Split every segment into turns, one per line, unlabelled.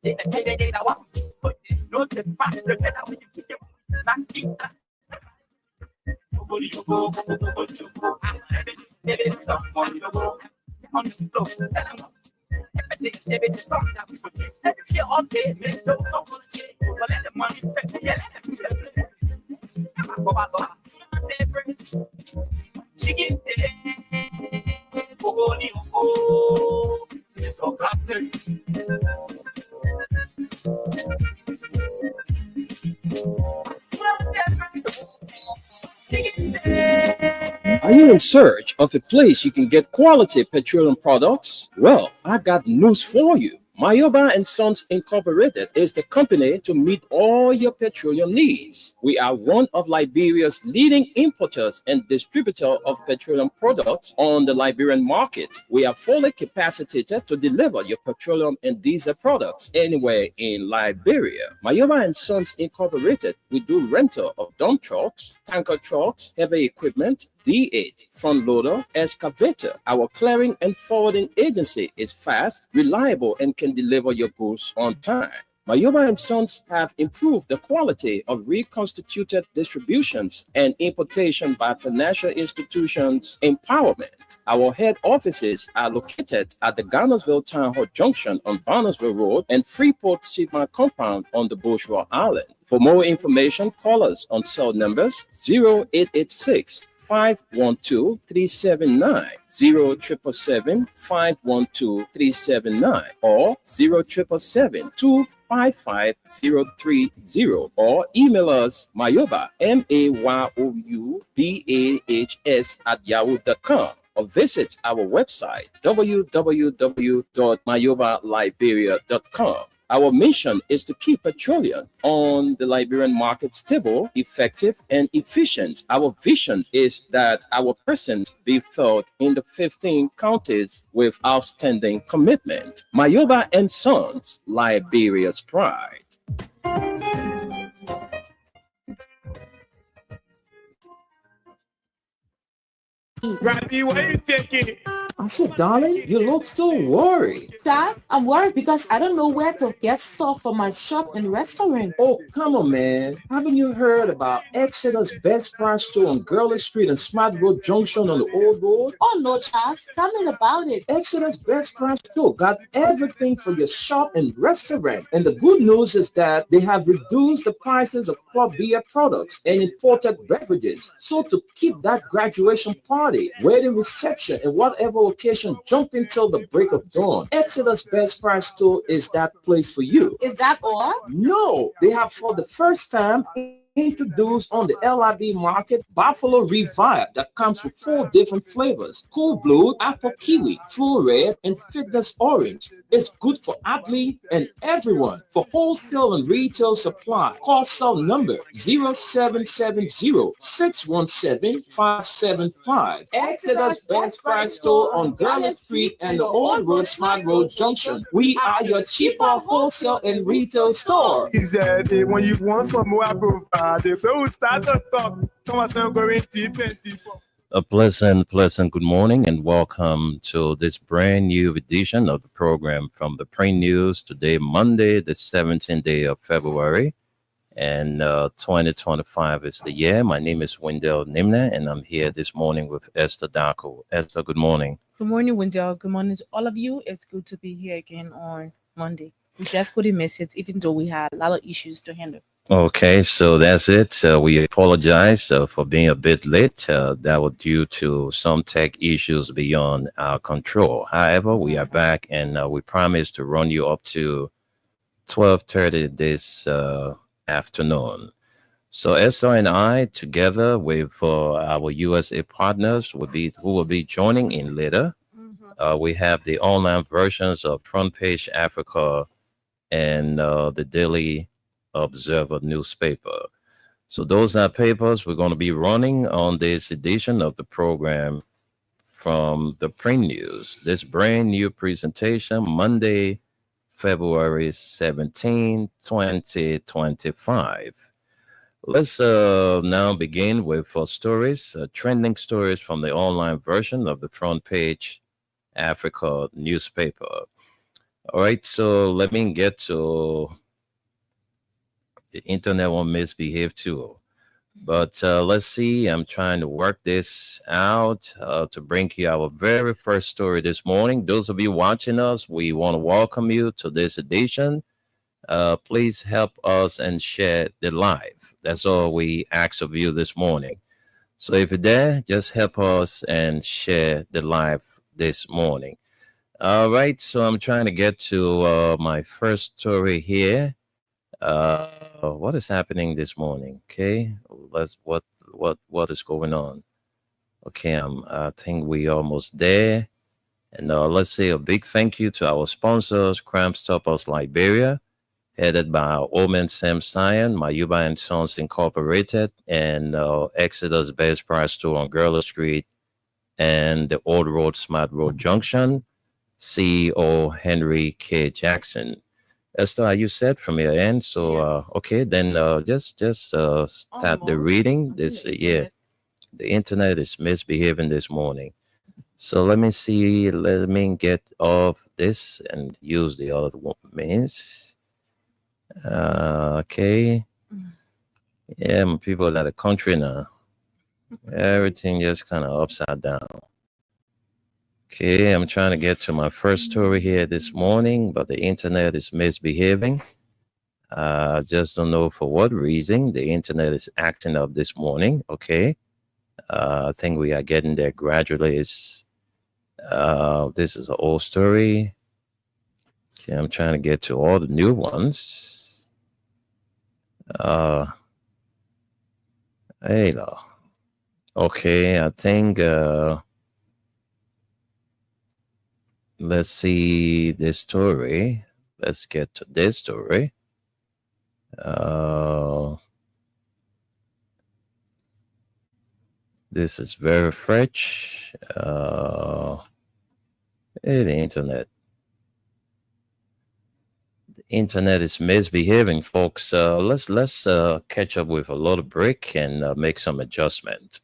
Are you in search of a place you can get quality petroleum products? Well, I got news for you. Mayoba and Sons Incorporated is the company to meet all your petroleum needs. We are one of Liberia's leading importers and distributor of petroleum products on the Liberian market. We are fully capacitated to deliver your petroleum and diesel products anywhere in Liberia. Mayoba and Sons Incorporated, we do rental of dump trucks, tanker trucks, heavy equipment, D8, front loader, excavator. Our clearing and forwarding agency is fast, reliable, and can deliver your goods on time. Mayoba and Sons have improved the quality of reconstituted distributions and importation by financial institutions empowerment. Our head offices are located at the Garnersville Town Hall Junction on Barnesville Road and Freeport Sigma Compound on the Bushra Island. For more information, call us on cell numbers 0886 512-379, 0777-512-379, or 0777-255-030, or email us Mayoba, MAYOUBAHS @yahoo.com, or visit our website www.mayobaliberia.com. Our mission is to keep petroleum on the Liberian market stable, effective, and efficient. Our vision is that our presence be felt in the 15 counties with outstanding commitment. Mayoba and Sons, Liberia's pride.
Ravi, why are you taking?
I said, darling, you look so worried.
Dad, I'm worried because I don't know where to get stuff for my shop and restaurant.
Oh, come on, man. Haven't you heard about Exeter's Best Price Store on Gurley Street and Smart Road Junction on the Old Road?
Oh, no, Charles. Tell me about it.
Exeter's Best Price Store got everything for your shop and restaurant. And the good news is that they have reduced the prices of club beer products and imported beverages. So to keep that graduation party, wedding reception, and whatever occasion jumping till the break of dawn, Exeter's Best Price Store is that place for you.
Is that all?
No, they have for the first time introduced on the LIB market Buffalo Revive that comes with 4 different flavors: Cool Blue, Apple Kiwi, Full Red, and Fitness Orange. It's good for athlete and everyone. For wholesale and retail supply, call cell number 0770-617-575. Exeter's Best Price Store on Garland Street and the Old Road Smart Road Junction. We are your cheaper wholesale and retail store.
He said, when you want some more, so we'll start to talk.
A pleasant good morning and welcome to this brand new edition of the program from the Print News. Today, Monday, the 17th day of February, and 2025 is the year. My name is Wendell Nimna, and I'm here this morning with Esther Darko. Esther, good morning.
Good morning, Wendell. Good morning to all of you. It's good to be here again on Monday. We just got a message, even though we had a lot of issues to handle.
Okay, so that's it. We apologize for being a bit late. That was due to some tech issues beyond our control. However, we are back, and we promise to run you up to 12:30 this afternoon. So Esther and I, together with our USA partners, who will be joining in later. We have the online versions of Front Page Africa and the Daily Observer newspaper. So those are papers we're going to be running on this edition of the program from the Print News. This brand new presentation, Monday, February 17, 2025. Let's now begin with stories, trending stories from the online version of the Front Page Africa newspaper. All right, so let me get to the internet won't misbehave too. But let's see. I'm trying to work this out to bring you our very first story this morning. Those of you watching us, we want to welcome you to this edition. Please help us and share the live. That's all we ask of you this morning. So if you're there, just help us and share the live this morning. All right. So I'm trying to get to my first story here. What is happening this morning? Okay, let's what is going on? Okay, I think we almost there. And let's say a big thank you to our sponsors, Crime Stoppers Liberia, headed by Omen Sam Sion, Mayuba and Sons Incorporated, and Exodus Best Price Store on Gurla Street, and the Old Road Smart Road Junction, CEO Henry K. Jackson. Esther, you said from your end, so okay, then just start the reading. This yeah, the internet is misbehaving this morning. So let me see. Let me get off this and use the other means. Okay. Yeah, my people are the country now. Everything just kind of upside down. Okay, I'm trying to get to my first story here this morning, but the internet is misbehaving. Just don't know for what reason the internet is acting up this morning. Okay, I think we are getting there gradually. This is an old story. Okay, I'm trying to get to all the new ones. Hey, okay, I think. Let's see this story. Let's get to this story. This is very fresh. Hey, the internet. The internet is misbehaving, folks. Let's catch up with a little break and make some adjustments.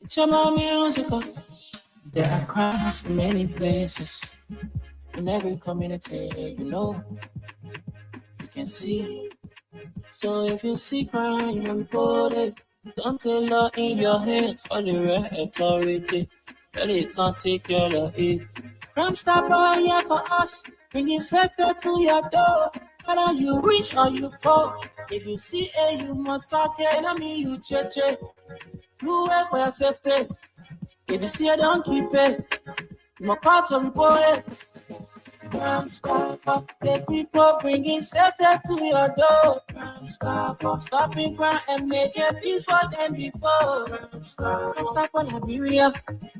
It's about musical. There are crowds in many places. In every community, you can see. So if you see crime, report it. Don't take law in your hands for the right authority. Really can't take care of it. Crime Stopper here for us. Bringing safety to your door. Whether you rich or you poor. If you see a you must talk it. I mean you check. You work for your safety. If you see it, don't keep it. My part of report. Crime Stopper, the people bringing safety to your door. Crime Stopper, stopping crime and making peace for them before. Crime Stopper, Liberia,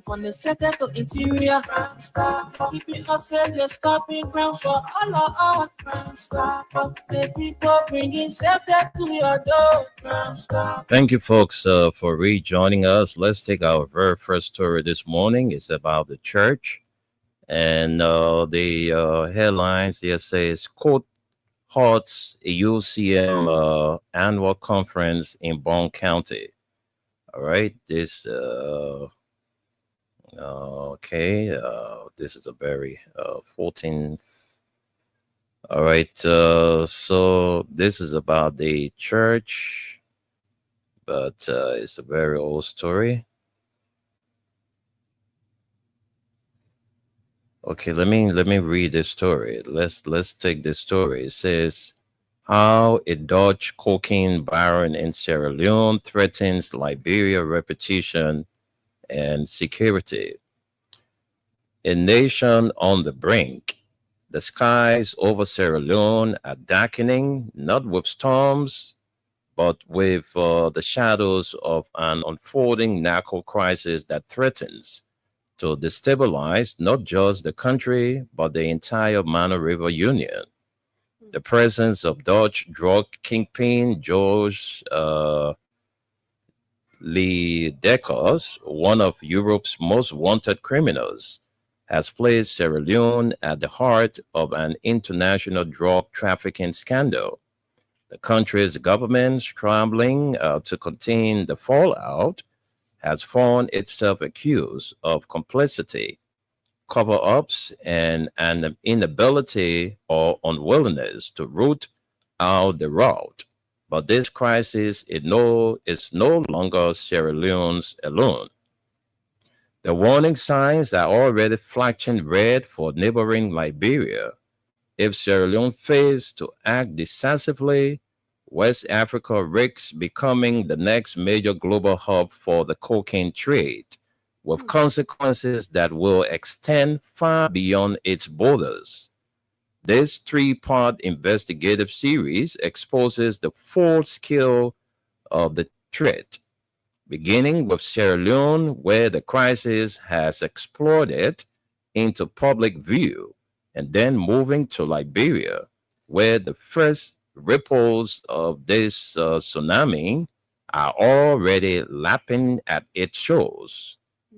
from the center to interior. Crime Stopper, keeping us safe, they're stopping crime for all of us. Crime Stopper, the people bringing safety to your door. Crime Stopper.
Thank you, folks, for rejoining us. Let's take our very first story this morning. It's about the church. And the headlines here says, quote, HOTS UCM annual conference in Bond County. All right, this, okay, this is a very 14th. All right, so this is about the church, but it's a very old story. Okay, let me read this story. Let's take this story. It says, how a Dutch cocaine baron in Sierra Leone threatens Liberia reputation and security. A nation on the brink. The skies over Sierra Leone are darkening, not with storms, but with the shadows of an unfolding narco crisis that threatens to destabilize not just the country, but the entire Mano River Union. The presence of Dutch drug kingpin George Lee Dekos, one of Europe's most wanted criminals, has placed Sierra Leone at the heart of an international drug trafficking scandal. The country's government, scrambling to contain the fallout, has found itself accused of complicity, cover ups, and an inability or unwillingness to root out the rot. But this crisis is no longer Sierra Leone's alone. The warning signs are already flashing red for neighboring Liberia. If Sierra Leone fails to act decisively, West Africa risks becoming the next major global hub for the cocaine trade, with consequences that will extend far beyond its borders. This three-part investigative series exposes the full scale of the threat, beginning with Sierra Leone, where the crisis has exploded into public view, and then moving to Liberia, where the first ripples of this tsunami are already lapping at its shores.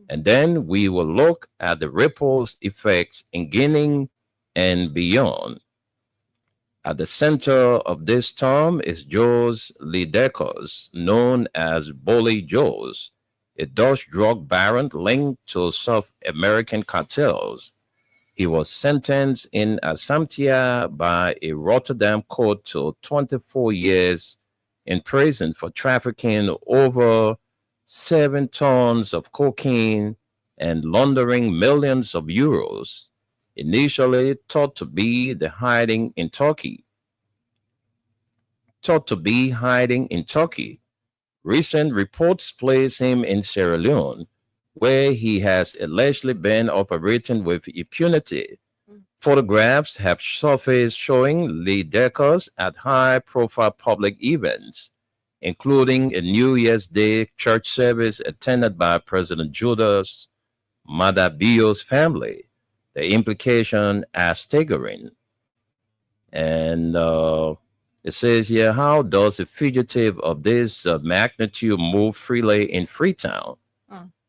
And then we will look at the ripples effects in Guinea and beyond. At the center of this storm is Jose Lidecos, known as Bully Joes, a Dutch drug baron linked to South American cartels. He was sentenced in Asambia by a Rotterdam court to 24 years in prison for trafficking over 7 tons of cocaine and laundering millions of euros, initially thought to be hiding in Turkey. Recent reports place him in Sierra Leone, where he has allegedly been operating with impunity. Photographs have surfaced showing Lee Decos at high-profile public events, including a New Year's Day church service attended by President Judas Madabio's family. The implication are staggering. And it says here, how does a fugitive of this magnitude move freely in Freetown?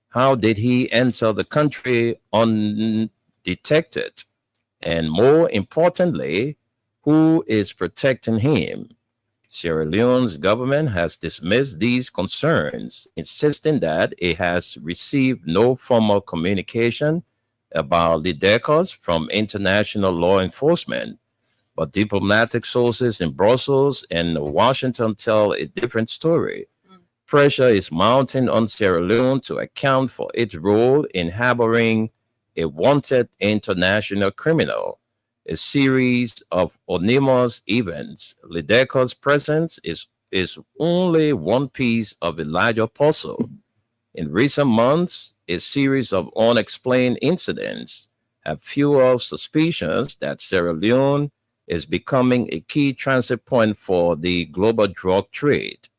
How did he enter the country undetected? And more importantly, who is protecting him? Sierra Leone's government has dismissed these concerns, insisting that it has received no formal communication about the Decos from international law enforcement. But diplomatic sources in Brussels and Washington tell a different story. Pressure is mounting on Sierra Leone to account for its role in harboring a wanted international criminal. A series of anonymous events. Lideco's presence is only one piece of a larger puzzle. In recent months, a series of unexplained incidents have fueled suspicions that Sierra Leone is becoming a key transit point for the global drug trade.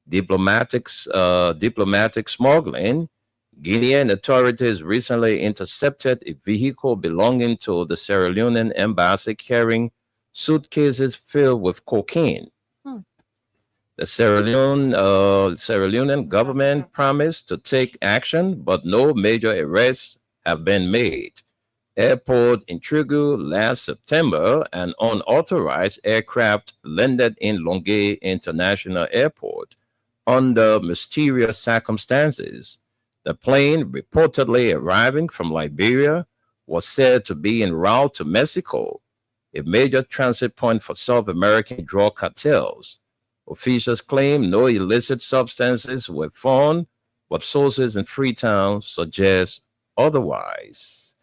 Diplomatic smuggling. Guinean authorities recently intercepted a vehicle belonging to the Sierra Leonean embassy carrying suitcases filled with cocaine. The Sierra Leonean government promised to take action, but no major arrests have been made. Airport in Trigu last September, an unauthorized aircraft landed in Longay International Airport under mysterious circumstances. The plane, reportedly arriving from Liberia, was said to be en route to Mexico, a major transit point for South American drug cartels. Officials claim no illicit substances were found, but sources in Freetown suggest otherwise.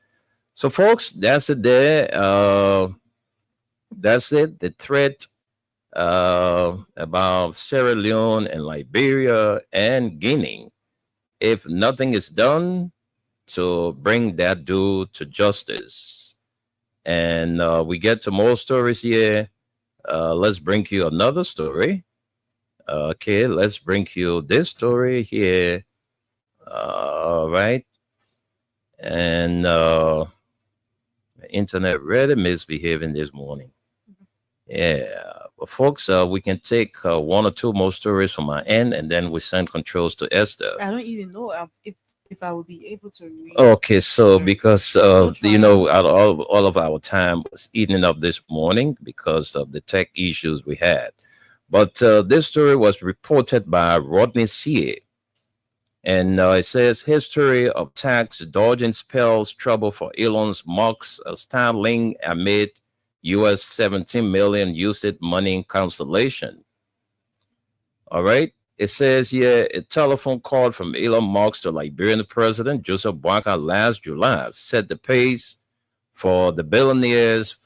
So, folks, that's it there. That's it. The threat about Sierra Leone and Liberia and Guinea. If nothing is done to bring that dude to justice. And we get to more stories here. Let's bring you another story. Okay, let's bring you this story here. Right. And the internet really misbehaving this morning. Yeah. But folks, we can take 1 or 2 more stories from our end, and then we send controls to Esther.
I don't even know. if I will be able to read.
Okay, so because
Don't try it.
all of our time was eating up this morning because of the tech issues we had. But this story was reported by Rodney C. And it says history of tax dodging spells trouble for Elon Musk's Starlink amid US 17 million usage money cancellation. All right. It says here a telephone call from Elon Musk to Liberian President Joseph Boakai last July set the pace for the billionaire's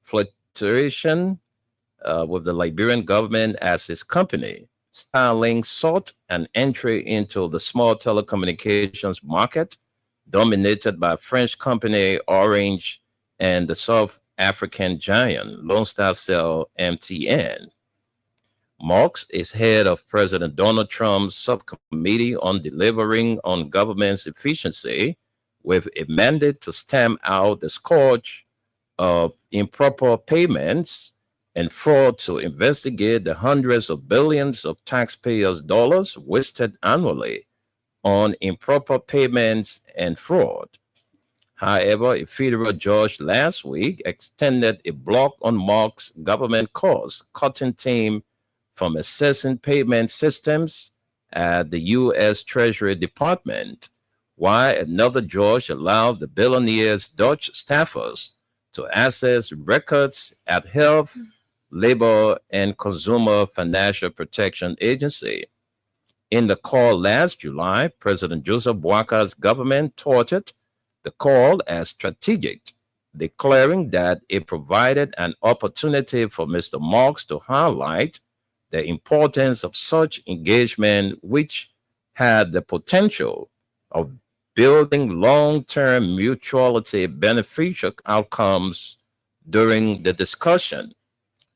flirtation with the Liberian government as his company. Starlink sought an entry into the small telecommunications market dominated by French company Orange and the South African giant Lone Star Cell MTN. Musk is head of President Donald Trump's subcommittee on delivering on government's efficiency with a mandate to stamp out the scourge of improper payments and fraud to investigate the hundreds of billions of taxpayers' dollars wasted annually on improper payments and fraud. However, a federal judge last week extended a block on Musk's government cost-cutting team from assessing payment systems at the U.S. Treasury Department, while another judge allowed the billionaire's Dutch staffers to access records at Health, Labor, and Consumer Financial Protection Agency. In the call last July, President Joseph Boakai's government touted the call as strategic, declaring that it provided an opportunity for Mr. Musk to highlight the importance of such engagement, which had the potential of building long-term mutually beneficial outcomes. During the discussion,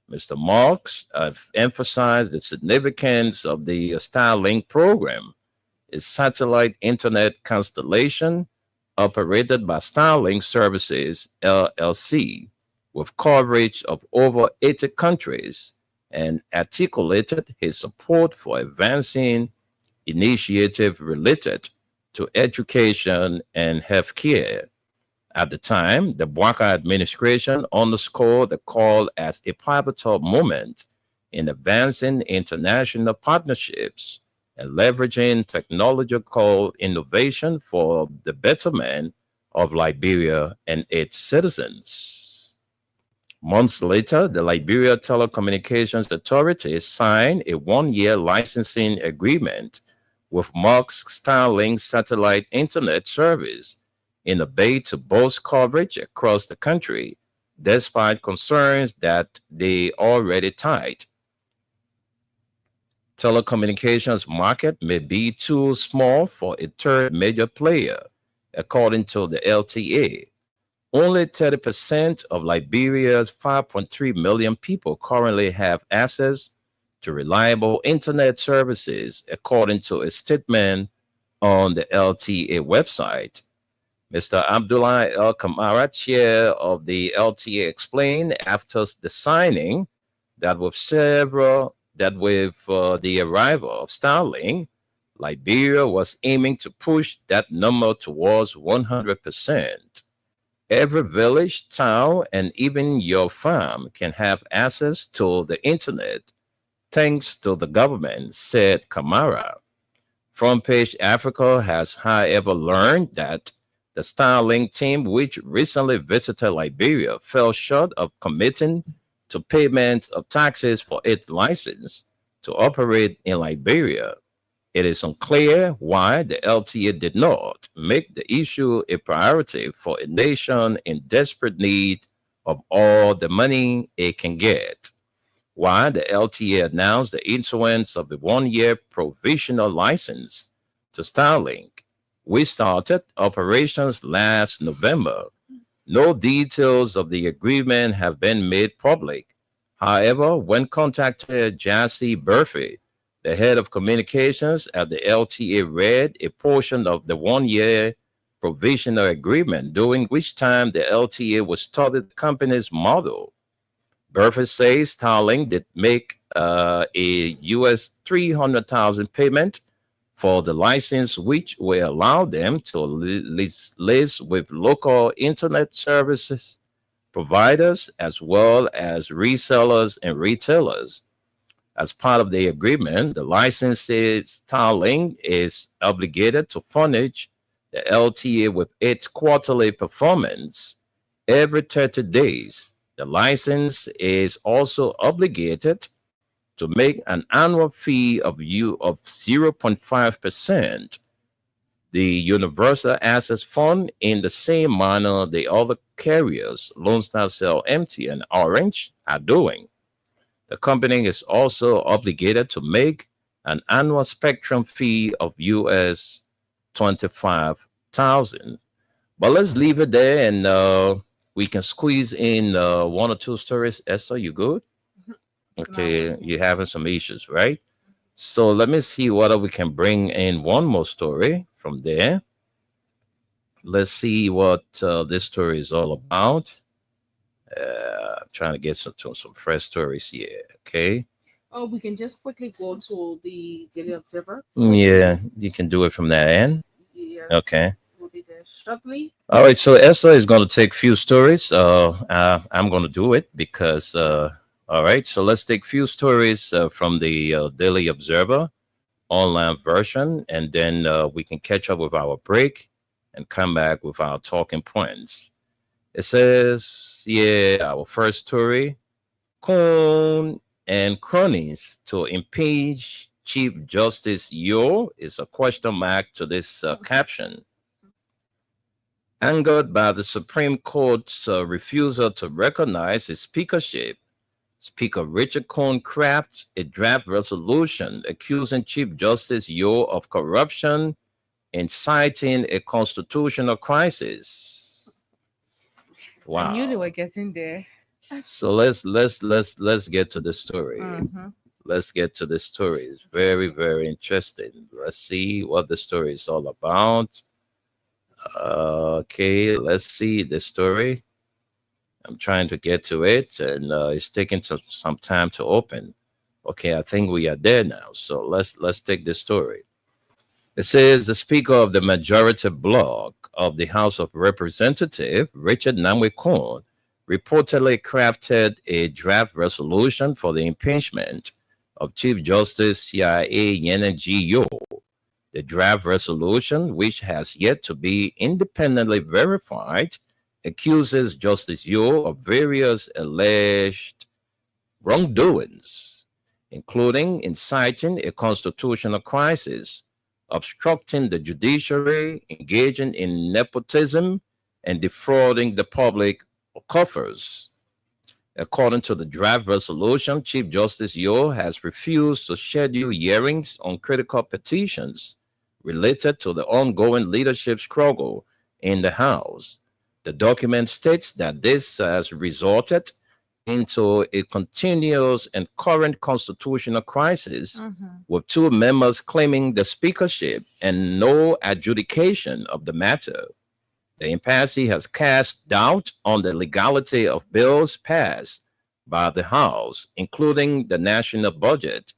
Mr. Musk emphasized the significance of the Starlink program, a satellite internet constellation operated by Starlink Services, LLC, with coverage of over 80 countries, and articulated his support for advancing initiatives related to education and healthcare. At the time, the Boakai administration underscored the call as a pivotal moment in advancing international partnerships and leveraging technological innovation for the betterment of Liberia and its citizens. Months later, the Liberia Telecommunications Authority signed a one-year licensing agreement with Musk's Starlink satellite internet service in a bid to boost coverage across the country, despite concerns that they already tight. Telecommunications market may be too small for a third major player, according to the LTA. Only 30% of Liberia's 5.3 million people currently have access to reliable internet services, according to a statement on the LTA website. Mr. Abdullah El Kamara, chair of the LTA, explained after the signing that with the arrival of Starlink, Liberia was aiming to push that number towards 100%. Every village, town, and even your farm can have access to the internet thanks to the government, said Kamara. Front Page Africa has, however, learned that the Starlink team, which recently visited Liberia, fell short of committing to payment of taxes for its license to operate in Liberia. It is unclear why the LTA did not make the issue a priority for a nation in desperate need of all the money it can get. Why the LTA announced the issuance of the one-year provisional license to Starlink. We started operations last November. No details of the agreement have been made public. However, when contacted Jassy Burfey, the head of communications at the LTA, read a portion of the one-year provisional agreement, during which time the LTA would study the company's model. Burford says Starlink did make a US $300,000 payment for the license, which will allow them to list with local internet services providers as well as resellers and retailers. As part of the agreement, the licensee Starlink is obligated to furnish the LTA with its quarterly performance every 30 days. The license is also obligated to make an annual fee of 0.5%. The Universal Access Fund, in the same manner the other carriers, Lone Star Cell, MT, and Orange, are doing. The company is also obligated to make an annual spectrum fee of US $25,000. But let's leave it there, and we can squeeze in one or two stories. Esther, you good? Okay, you're having some issues, right? So let me see whether we can bring in one more story from there. Let's see what this story is all about. Trying to get some fresh stories here. Okay.
Oh, we can just quickly go to the Daily Observer.
Yeah, you can do it from that end.
Yes.
Okay.
We'll be there shortly.
All right. So Esther is going to take few stories. I'm going to do it because. All right. So let's take few stories from the Daily Observer online version, and then we can catch up with our break and come back with our talking points. It says, our first story, Coon and cronies to impeach Chief Justice Yo is a question mark to this caption. Angered by the Supreme Court's refusal to recognize his speakership, Speaker Richard Coon crafts a draft resolution accusing Chief Justice Yo of corruption, inciting a constitutional crisis. Wow.
I knew they were getting there.
So let's get to the story.
Mm-hmm.
Let's get to the story. It's very, very interesting. Let's see what the story is all about. Okay, let's see the story. I'm trying to get to it, and it's taking some time to open. Okay, I think we are there now. So let's take the story. It says the Speaker of the Majority Bloc of the House of Representatives, Richard Namwe Coon, reportedly crafted a draft resolution for the impeachment of Chief Justice CIA Yana G. Yo. The draft resolution, which has yet to be independently verified, accuses Justice Yo of various alleged wrongdoings, including inciting a constitutional crisis, obstructing the judiciary, engaging in nepotism, and defrauding the public coffers. According to the draft resolution, Chief Justice Yo has refused to schedule hearings on critical petitions related to the ongoing leadership struggle in the House. The document states that this has resulted into a continuous and current constitutional crisis, with two members claiming the speakership and no adjudication of the matter. The impasse has cast doubt on the legality of bills passed by the House, including the national budget.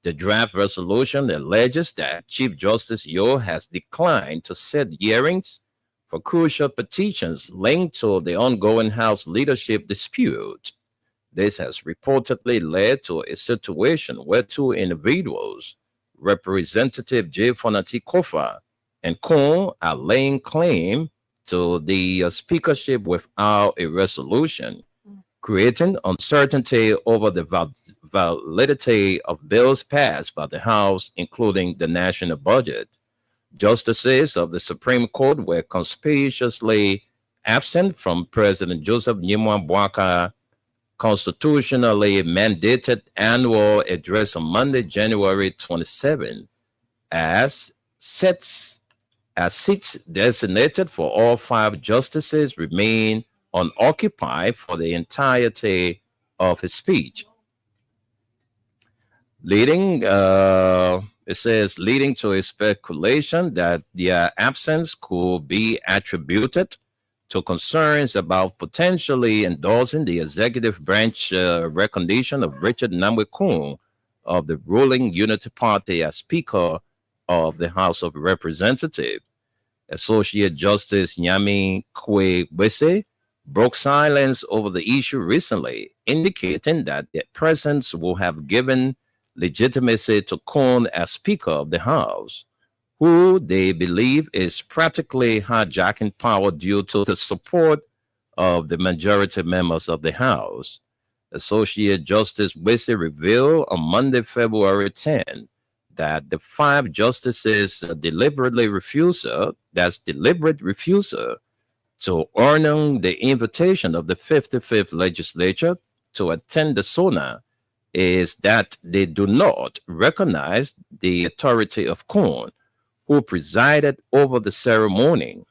The draft resolution alleges that Chief Justice Yo has declined to set hearings for crucial petitions linked to the ongoing House leadership dispute. This has reportedly led to a situation where two individuals, Representative J. Fonati Kofa and Coon, are laying claim to the speakership without a resolution, creating uncertainty over the validity of bills passed by the House, including the national budget. Justices of the Supreme Court were conspicuously absent from President Joseph Nyimwa Bwaka constitutionally mandated annual address on Monday, January 27, as seats designated for all five justices remain unoccupied for the entirety of his speech. Leading to a speculation that their absence could be attributed to concerns about potentially endorsing the executive branch recognition of Richard Namwe Coon of the ruling Unity Party as Speaker of the House of Representatives, Associate Justice Nyami Kwe Bese, broke silence over the issue recently, indicating that the presence will have given legitimacy to Cohn as Speaker of the House, who they believe is practically hijacking power due to the support of the majority members of the House. Associate Justice Bese revealed on Monday, February 10, that the 5 justices deliberate refusal to honoring the invitation of the 55th legislature to attend the SONA is that they do not recognize the authority of Cohn, who presided over the ceremony,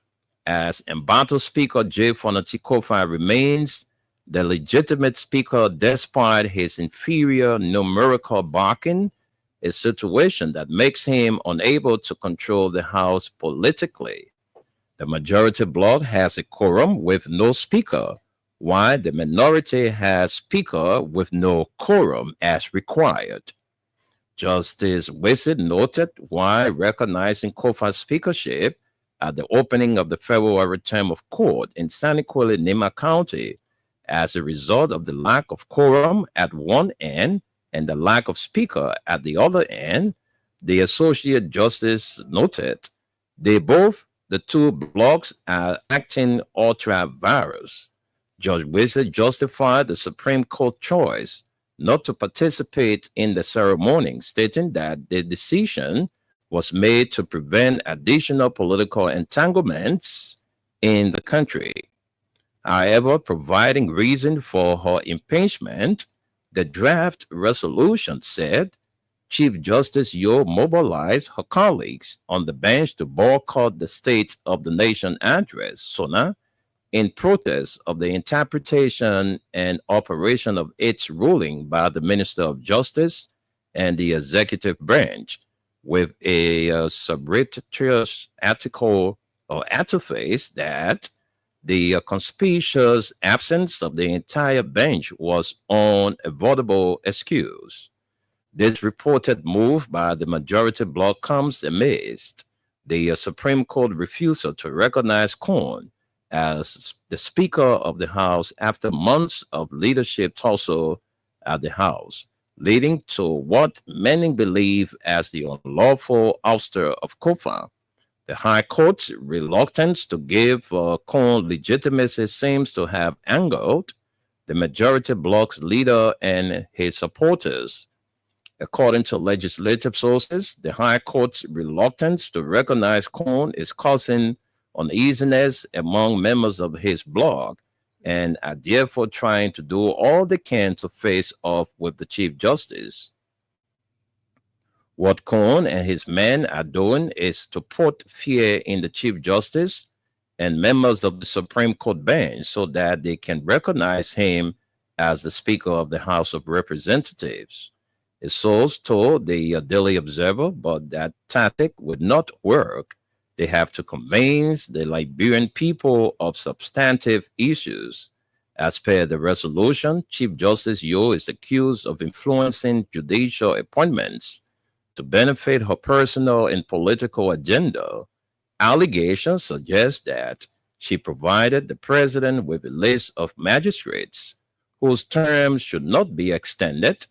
as embattled Speaker J. Fonati Kofa remains the legitimate speaker despite his inferior numerical barking, a situation that makes him unable to control the House politically. The majority bloc has a quorum with no speaker, while the minority has speaker with no quorum as required. Justice Wissett noted while recognizing Kofa's speakership at the opening of the February term of court in Saniquili, Nima County, as a result of the lack of quorum at one end and the lack of speaker at the other end, the Associate Justice noted the two blocs are acting ultra virus. Judge Wissett justified the Supreme Court choice not to participate in the ceremony, stating that the decision was made to prevent additional political entanglements in the country. However, providing reason for her impeachment, the draft resolution said Chief Justice Yo mobilized her colleagues on the bench to boycott the State of the Nation address, SONA, in protest of the interpretation and operation of its ruling by the Minister of Justice and the executive branch, with a subreptitious article or interface that the conspicuous absence of the entire bench was unavoidable excuse. This reported move by the majority bloc comes amidst the Supreme Court refusal to recognize Cohn as the Speaker of the House after months of leadership tussle at the House, leading to what many believe as the unlawful ouster of Kofa. The High Court's reluctance to give Cohn legitimacy seems to have angered the majority bloc's leader and his supporters. According to legislative sources, the High Court's reluctance to recognize Cohn is causing uneasiness among members of his bloc and are therefore trying to do all they can to face off with the Chief Justice. What Cohn and his men are doing is to put fear in the Chief Justice and members of the Supreme Court bench so that they can recognize him as the Speaker of the House of Representatives. A source told the Daily Observer, but that tactic would not work. They have to convince the Liberian people of substantive issues. As per the resolution, Chief Justice Yo is accused of influencing judicial appointments to benefit her personal and political agenda. Allegations suggest that she provided the president with a list of magistrates whose terms should not be extended,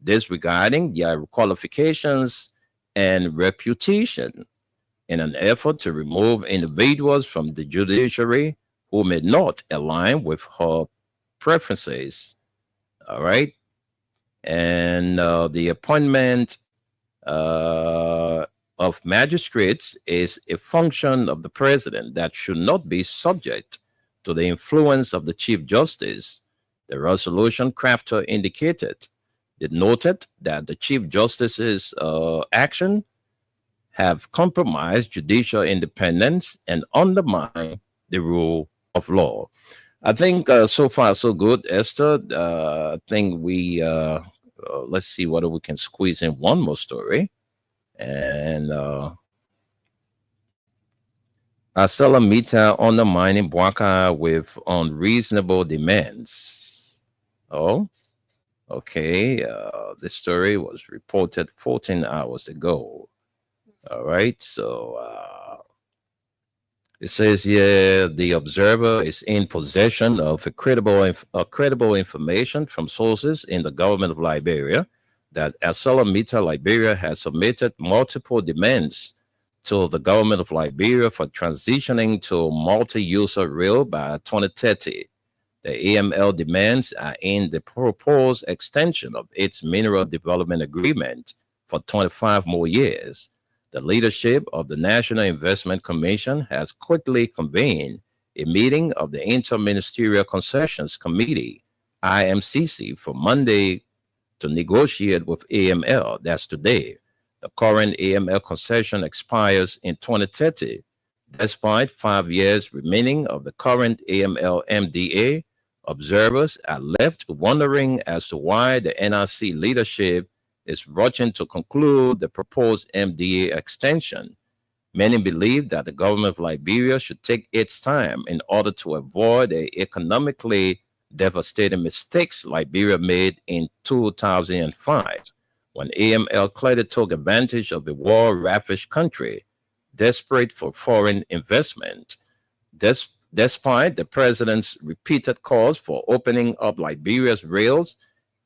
disregarding their qualifications and reputation, in an effort to remove individuals from the judiciary who may not align with her preferences. All right. And the appointment of magistrates is a function of the president that should not be subject to the influence of the Chief Justice. The resolution crafter indicated. It noted that the Chief Justice's action have compromised judicial independence and undermined the rule of law. I think so far so good, Esther. I think we let's see whether we can squeeze in one more story. And Asela Mita undermining Bwaka with unreasonable demands. Oh, okay. The story was reported 14 hours ago. All right. So it says here the observer is in possession of credible information from sources in the government of Liberia that ArcelorMittal Liberia has submitted multiple demands to the government of Liberia for transitioning to multi-user rail by 2030. The AML demands are in the proposed extension of its mineral development agreement for 25 more years. The leadership of the National Investment Commission has quickly convened a meeting of the Interministerial Concessions Committee, IMCC, for Monday to negotiate with AML. That's today. The current AML concession expires in 2030. Despite 5 years remaining of the current AML MDA, observers are left wondering as to why the NRC leadership is rushing to conclude the proposed MDA extension. Many believe that the government of Liberia should take its time in order to avoid the economically devastating mistakes Liberia made in 2005, when AML clearly took advantage of the war-ravaged country, desperate for foreign investment. Despite the president's repeated calls for opening up Liberia's rails,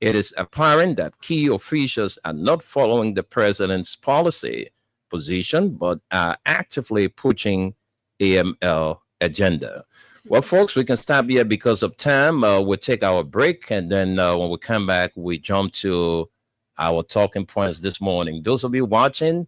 it is apparent that key officials are not following the president's policy position, but are actively pushing AML agenda. Well, folks, we can stop here because of time. We'll take our break, and then when we come back, we jump to our talking points this morning. Those of you watching,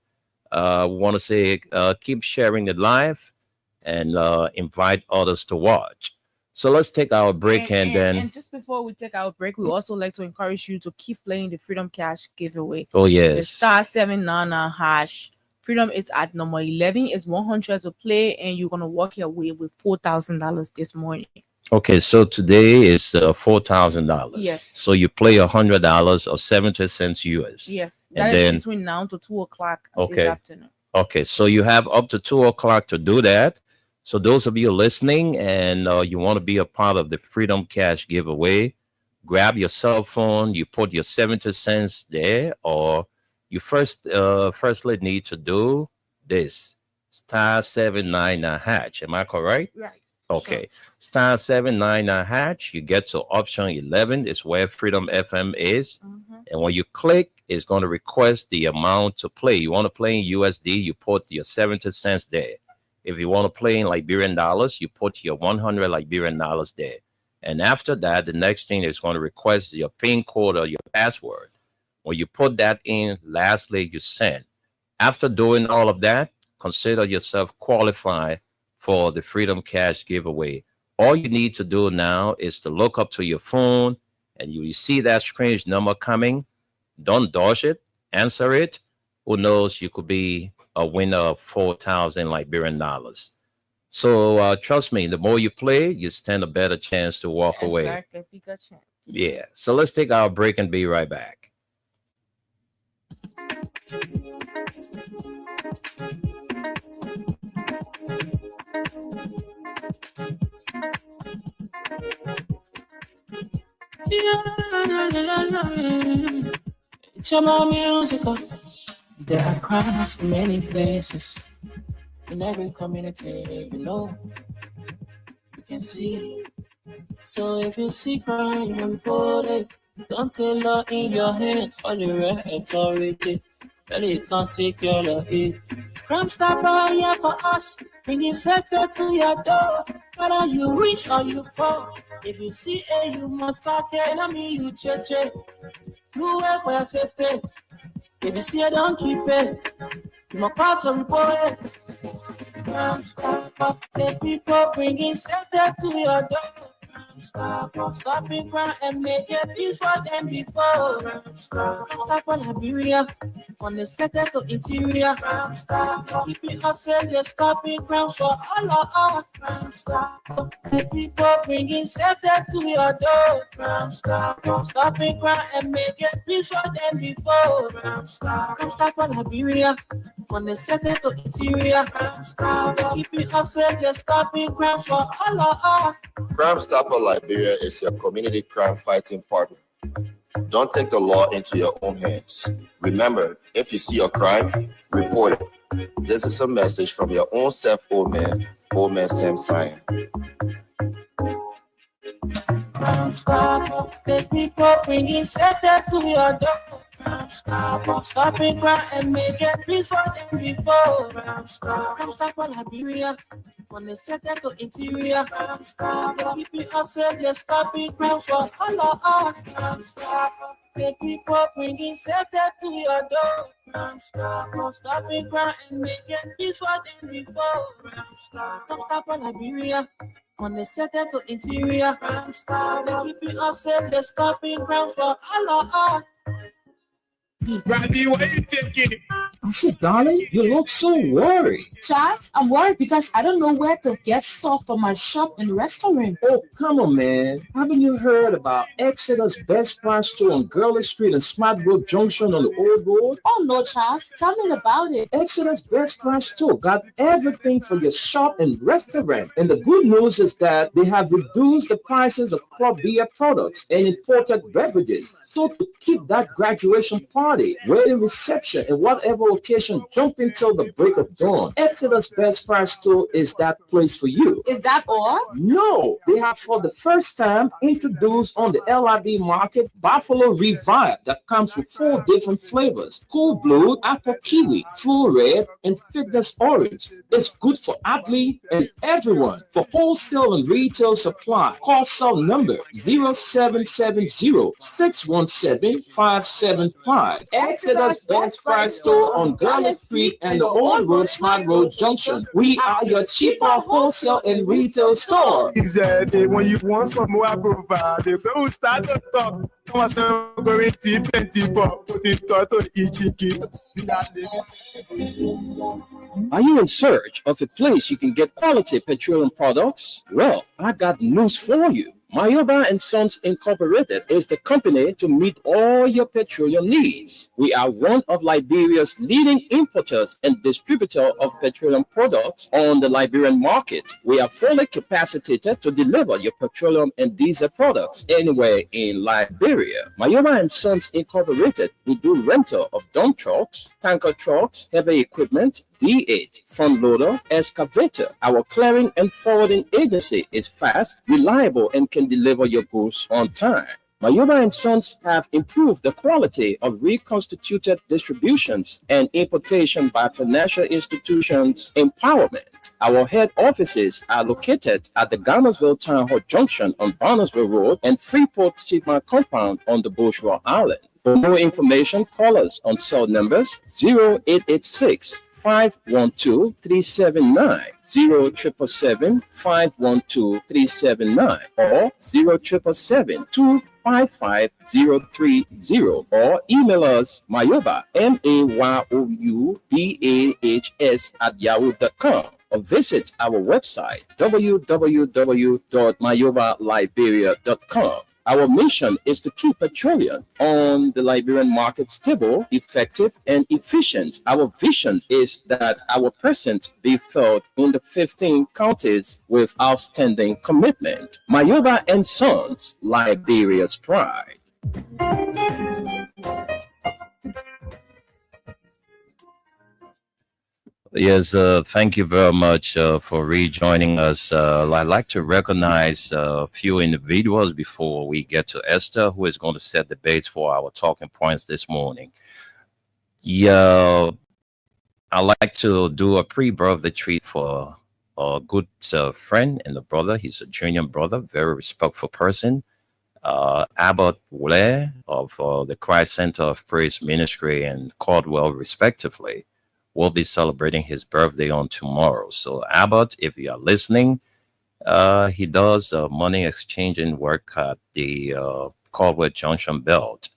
we want to say keep sharing it live and invite others to watch. So let's take our break
and just before we take our break, we also like to encourage you to keep playing the Freedom Cash giveaway.
Oh yes,
the star 799 hash. Freedom is at number 11. It's 100 to play, and you're gonna walk your way with $4,000 this morning.
Okay, so today is $4,000.
Yes.
So you play $100 or 70 cents US.
Yes,
and
that is
then
between now to 2 o'clock
Okay.
this afternoon.
Okay, so you have up to 2 o'clock to do that. So those of you listening and you want to be a part of the Freedom Cash giveaway, grab your cell phone, you put your 70 cents there, or you firstly need to do this, star 799 hash. Am I correct?
Right.
Okay. Star 799 hash, you get to option 11 is where Freedom FM is. And when you click, it's going to request the amount to play. You want to play in USD, you put your 70 cents there. If you want to play in Liberian dollars, you put your 100 Liberian dollars there. And after that, the next thing is going to request your PIN code or your password. When you put that in, lastly, you send. After doing all of that, consider yourself qualified for the Freedom Cash giveaway. All you need to do now is to look up to your phone and you see that strange number coming. Don't dodge it, answer it. Who knows, you could be a winner of 4,000 Liberian dollars. So trust me, the more you play, you stand a better chance to walk away.
Exactly, bigger chance.
Yeah. So let's take our break and be right back.
It's about musical. There are crimes in many places. In every community, you can see. So if you see crime, you report it. Don't take law in your hands for the right authority. Tell it can't take care of it. Crime Stopper here for us. Bringing safety to your door. Whether you rich or you poor. If you see you must talk it. I mean you cheche. You work for your safety. If you see don't keep it. You must part of report it. Crime Stopper. The people bringing safety to your door. Stopping crime and make it peace for them before. Stop on Liberia, on the center to interior. Keeping us safe, they're stopping crime for all of us. The people bringing safety to your door. Stopping crime and make it peace for them before. Stop on Liberia, on the center to interior. Keeping us safe, they're stopping crime for all of us.
Crime Stopper Liberia is your community crime fighting partner. Don't take the law into your own hands. Remember, if you see a crime, report it. This is a message from your own self, old man Sam Sion.
Crime Stopper, the people bringing safety to your door. Crime Stopper, stopping crime and make it peace for them before. Crime Stopper, Liberia, from the center to interior. Crime Stopper, keeping us safe, let's stop it, crime for all of us. Crime Stopper, the people bringing safety to your door. Crime Stopper, stopping crime and make it peace for them before. Crime Stopper, Liberia. On the center to interior, crime stop. They keeping us safe, they're stopping crime for all of us.
Randy, what are you thinking?
I said, darling, you look so worried.
Charles, I'm worried because I don't know where to get stuff for my shop and restaurant.
Oh, come on, man. Haven't you heard about Exeter's Best Price store on Gurley Street and Smart Road Junction on the Old Road?
Oh no, Charles, tell me about it.
Exeter's Best Price store got everything for your shop and restaurant. And the good news is that they have reduced the prices of club beer products and imported beverages. So to keep that graduation party, wedding reception, and whatever occasion jumping till the break of dawn, Exeter's Best Price store is that place for you.
Is that all?
No, they have for the first time introduced on the LIB market Buffalo Revive that comes with 4 different flavors: Cool Blue, Apple Kiwi, Full Red, and Fitness Orange. It's good for athlete and everyone. For wholesale and retail supply, call cell number 0770-617-575. Exeter's Best Price store on Garland Street and the Old Road Smart Road Junction. We are your cheaper wholesale and retail store.
Exactly. When you want some more, I provide. So we start to talk. Come on, going deep and deeper. Put it to each kid.
Are you in search of a place you can get quality petroleum products? Well, I got news for you. Mayoba and Sons Incorporated is the company to meet all your petroleum needs. We are one of Liberia's leading importers and distributor of petroleum products on the Liberian market. We are fully capacitated to deliver your petroleum and diesel products anywhere in Liberia. Mayoba and Sons Incorporated, we do rental of dump trucks, tanker trucks, heavy equipment, D8, front loader, excavator. Our clearing and forwarding agency is fast, reliable, and can deliver your goods on time. Mayoba and Sons have improved the quality of reconstituted distributions and importation by financial institutions empowerment. Our head offices are located at the Garnersville Town Hall Junction on Barnesville Road and Freeport Chipman Compound on the Bourgeois Island. For more information, call us on cell numbers 0886 512-379, 0777-512-379, or 0777-255-030, or email us Mayoba, MAYOUBAHS @yahoo.com, or visit our website www.mayobaliberia.com. Our mission is to keep petroleum on the Liberian market stable, effective, and efficient. Our vision is that our presence be felt in the 15 counties with outstanding commitment. Mayoba and Sons, Liberia's pride.
Yes, thank you very much for rejoining us. I'd like to recognize a few individuals before we get to Esther, who is going to set the base for our talking points this morning. Yeah, I'd like to do a pre-birthday treat for a good friend and a brother. He's a junior brother, very respectful person. Abbott Wule of the Christ Center of Praise Ministry and Caldwell, respectively, will be celebrating his birthday on tomorrow. So Abbott, if you are listening, he does money exchanging work at the Caldwell Junction Belt.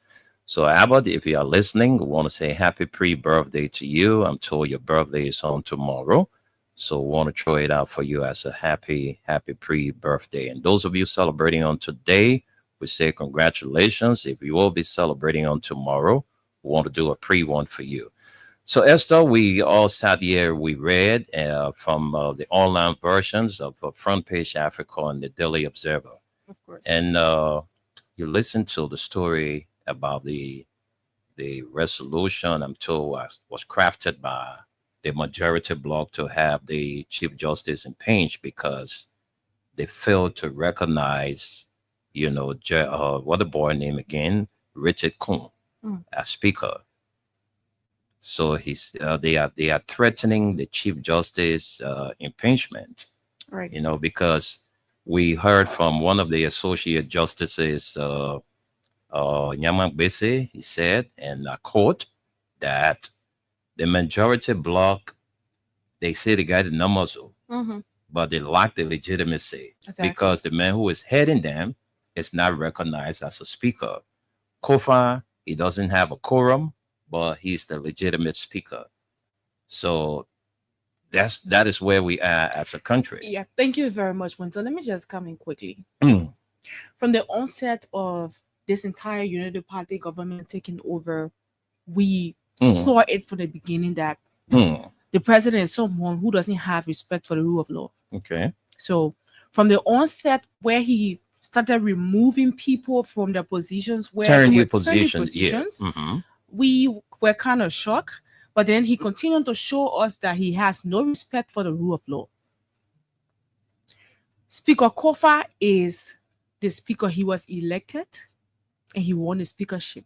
So Abbott, if you are listening, we want to say happy pre-birthday to you. I'm told your birthday is on tomorrow. So we want to throw it out for you as a happy pre-birthday. And those of you celebrating on today, we say congratulations. If you will be celebrating on tomorrow, we want to do a pre-one for you. So, Esther, we all sat here, we read from the online versions of Front Page Africa and the Daily Observer.
Of course.
And you listened to the story about the resolution, I'm told, was crafted by the majority bloc to have the Chief Justice impeached because they failed to recognize, what the boy name again, Richard Kuhn, as Speaker. So they are threatening the Chief Justice impeachment,
Right.
because we heard from one of the Associate Justices, Nyamak Bese, he said, and I quote, that the majority bloc, they say they got the numbers,
Mm-hmm.
but they lack the legitimacy
Exactly.
because the man who is heading them is not recognized as a speaker. Kofa, he doesn't have a quorum, but he's the legitimate speaker. So that is where we are as a country.
Yeah, thank you very much, Winter. Let me just come in quickly.
Mm.
From the onset of this entire Unity Party government taking over, we saw it from the beginning that the president is someone who doesn't have respect for the rule of law.
Okay.
So from the onset where he started removing people from their positions, where
Turn
they
your
were turning
positions. Yeah. Mhm.
we were kind of shocked. But then he continued to show us that he has no respect for the rule of law. Speaker Kofa is the speaker. He was elected and he won the speakership.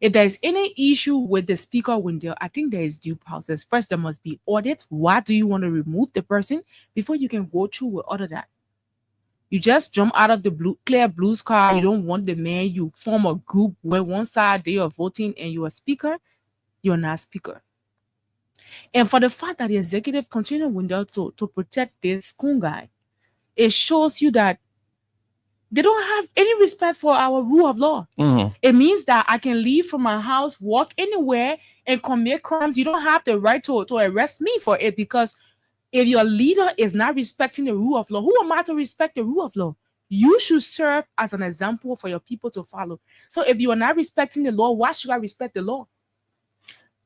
If there is any issue with the speaker window, I think there is due process. First, there must be audit. Why do you want to remove the person before you can go through with all of that? You just jump out of the clear blue sky. You don't want the man. You form a group where one side they are voting and you are speaker. You're not speaker. And for the fact that the executive continued window to protect this coon guy, it shows you that they don't have any respect for our rule of law. It means that I can leave from my house, walk anywhere, and commit crimes. You don't have the right to arrest me for it, because if your leader is not respecting the rule of law, who am I to respect the rule of law? You should serve as an example for your people to follow. So if you are not respecting the law, why should I respect the law?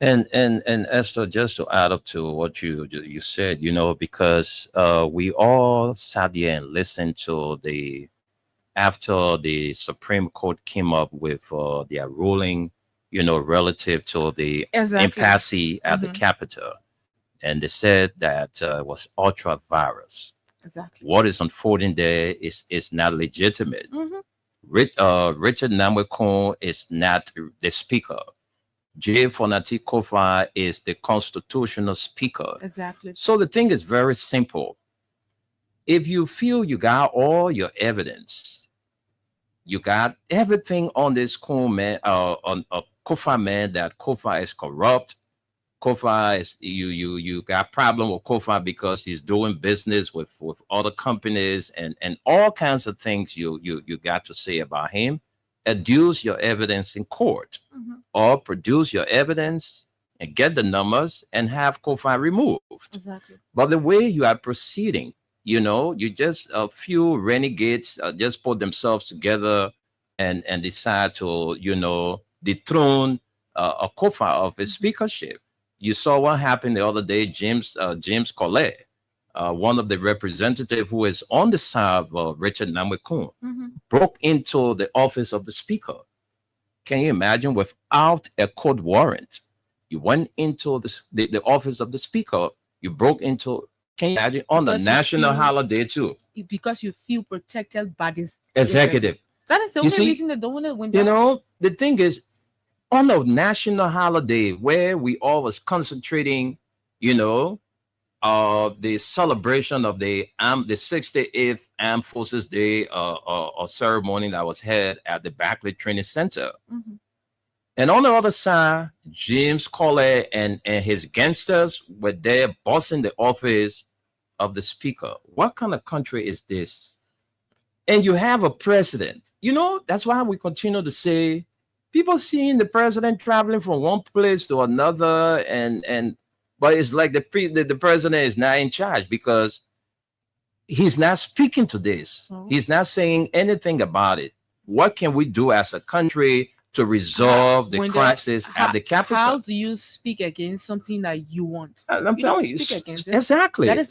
And Esther, just to add up to what you said, because we all sat there and listened to after the Supreme Court came up with their ruling, relative to the impasse at the Capitol, and they said that it was ultra virus.
Exactly.
What is unfolding there is not legitimate. Richard Namwekon is not the speaker. J. Fonati Kofa is the constitutional speaker.
Exactly.
So the thing is very simple. If you feel you got all your evidence, you got everything on this cool man, on Kofa man, that Kofa is corrupt. Kofa is you got problem with Kofa because he's doing business with other companies and all kinds of things you got to say about him. Adduce your evidence in court, or produce your evidence and get the numbers and have Kofa removed.
Exactly.
But the way you are proceeding, you just a few renegades just put themselves together and decide to dethrone a Kofa of his speakership. You saw what happened the other day. James Collet, one of the representatives who is on the side of Richard Namwekun, broke into the office of the speaker. Can you imagine? Without a court warrant, you went into the office of the speaker. You broke into. Can you imagine on the national holiday too?
Because you feel protected by this
executive.
That is the only reason they don't want to win.
The thing is, on a national holiday where we all was concentrating, the celebration of the 68th Armed Forces Day ceremony that was held at the Backley Training Center. And on the other side, James Collet and his gangsters were there bossing the office of the speaker. What kind of country is this? And you have a president. That's why we continue to say, people seeing the president traveling from one place to another, but it's like the president is not in charge because he's not speaking to this. He's not saying anything about it. What can we do as a country to resolve the crisis at the Capitol?
How do you speak against something that you want?
I'm telling you,
exactly.
That's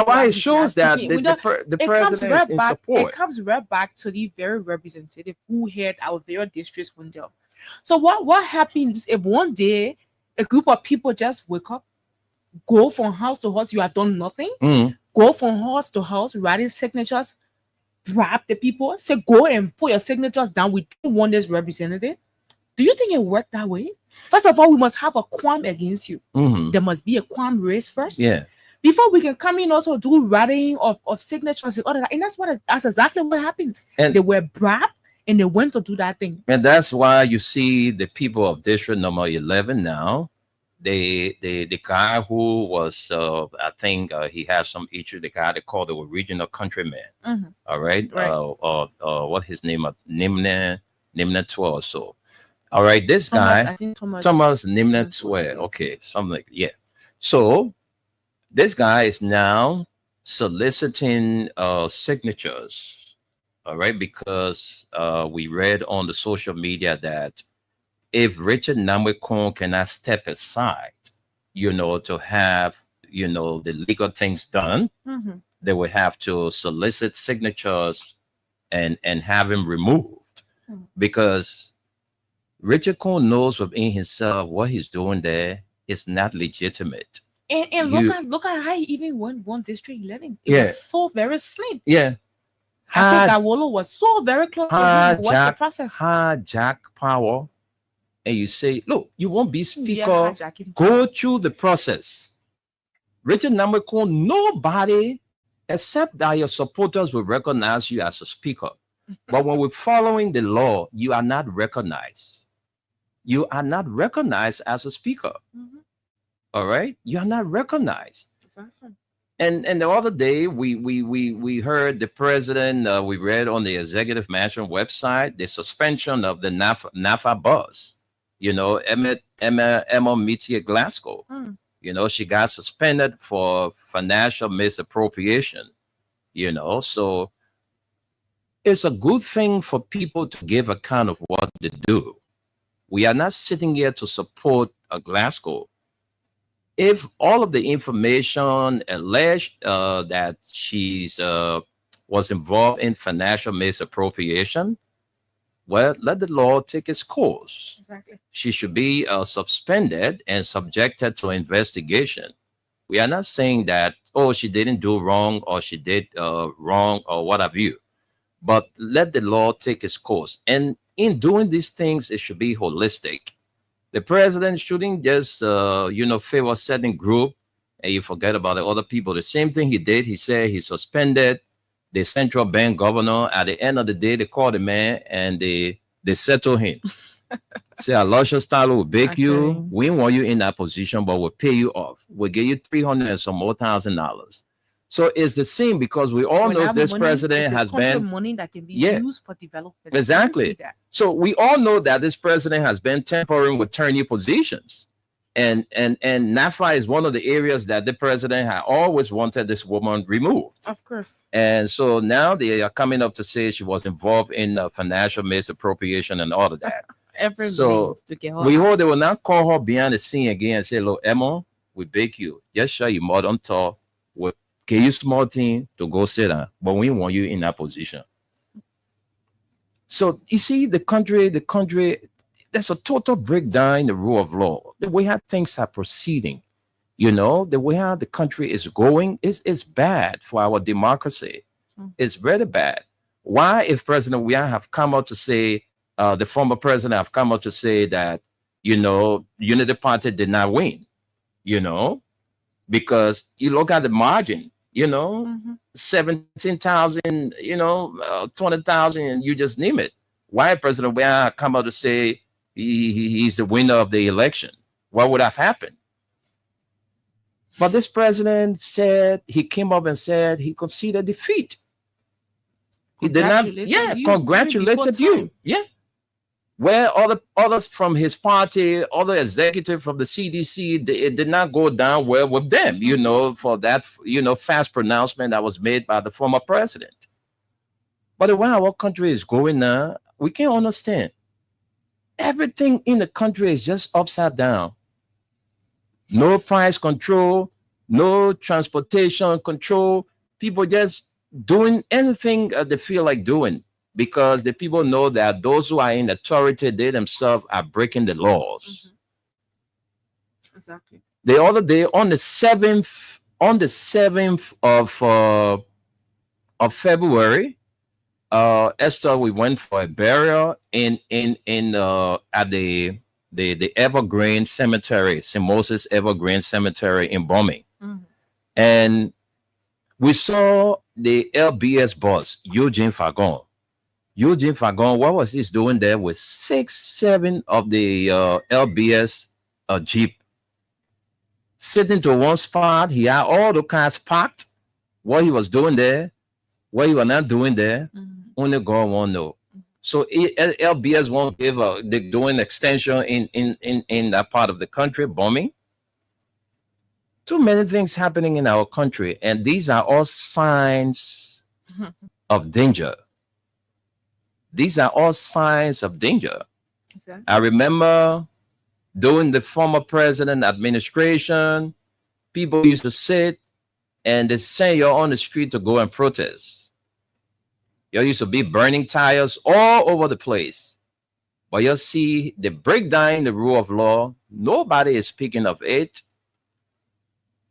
why it shows that the president is in support.
It comes right back to the very representative who had our very district's window. So what happens if one day a group of people just wake up go from house to house. You have done nothing.
Mhm.
Go from house to house, writing signatures, bribe the people, say go and put your signatures down. We don't want this representative. Do you think it worked that way? First of all, we must have a qualm against you.
Mhm.
There must be a qualm raised first.
Yeah.
Before we can come in also do writing of signatures and all that. And that's exactly what happened.
And
They were bribed and they went to do that thing.
And that's why you see the people of district number 11 now. The guy who was, I think he has some issue. The guy they call the original countryman.
Mhm.
All right.
Right.
What his name? Nimna 12 or so. All right. This
Thomas,
guy,
I think Thomas.
Nimna 12. Okay. Something like, yeah. So this guy is now soliciting signatures. All right. Because we read on the social media that if Richard Namwekon cannot step aside, to have, the legal things done,
Mhm.
they will have to solicit signatures and have him removed, because Richard Cohn knows within himself what he's doing there is not legitimate.
And look at how he even won District 11. It was so very slim.
Yeah.
I think Awolo was so very close to him. What's the process?
Hijack power. And you say, look, you won't be speaker.
hijacking.
Go through the process. Richard Namwekon, nobody except that your supporters will recognize you as a speaker. But when we're following the law, you are not recognized. You are not recognized as a speaker.
Mhm.
All right? You are not recognized.
Exactly.
And the other day, we heard the president, we read on the executive mansion website, the suspension of the NAFA boss, Emma Metia Glasgow. She got suspended for financial misappropriation, so it's a good thing for people to give account of what they do. We are not sitting here to support a Glasgow. If all of the information alleged that she's was involved in financial misappropriation, well, let the law take its course.
Exactly.
She should be suspended and subjected to investigation. We are not saying that, she didn't do wrong or she did wrong or what have you, but let the law take its course. And in doing these things, it should be holistic. The president shouldn't just, favor certain group and you forget about the other people. The same thing he did. He said he suspended the central bank governor. At the end of the day, they called the man and they settle him. Say, Aloysius Style will beg you. We want you in that position, but we'll pay you off. We'll give you $300 and some more $1,000. So it's the same, because we all know this president has been
money that can be used for development.
Exactly. So we all know that this president has been tampering with turnkey positions. And NAFA is one of the areas that the president had always wanted this woman removed.
Of course.
And so now they are coming up to say she was involved in financial misappropriation and all of that.
So to get her
we
out.
hope they will not call her behind the scene again and say, look, Emma, we beg you, just show you more on top. We'll give you small team to go sit down, but we want you in that position. So you see, the country, there's a total breakdown in the rule of law. The way how things are proceeding, the way how the country is going is bad for our democracy. It's very bad. Why, if President Weah have come out to say, the former president have come out to say that, Unity Party did not win, because you look at the margin, 17,000, 20,000, and you just name it. Why President Weah come out to say he's the winner of the election? What would have happened? But this president he came up and said he conceded defeat. He did not, congratulated you. Yeah. Where others from his party, other executive from the CDC, it did not go down well with them, for that, fast pronouncement that was made by the former president. But the way our country is going now, we can't understand. Everything in the country is just upside down. No price control, no transportation control. People just doing anything they feel like doing, because the people know that those who are in authority, they themselves are breaking the laws.
Exactly.
The other day on the 7th of February, Esther, we went for a burial in at the Evergreen Cemetery, St. Moses Evergreen Cemetery in Bombing. And we saw the LBS boss, Eugene Fagon. Eugene Fagon, what was he doing there with 6-7 of the LBS Jeep? Sitting to one spot, he had all the cars parked. What he was doing there, what he was not doing there, only God won't know. So LBS won't give they're doing extension in that part of the country, bombing. Too many things happening in our country, and these are all signs of danger. These are all signs of danger.
Exactly.
I remember during the former president administration, people used to sit and they send you on the street to go and protest. You used to be burning tires all over the place. But you see, they break down the rule of law. Nobody is speaking of it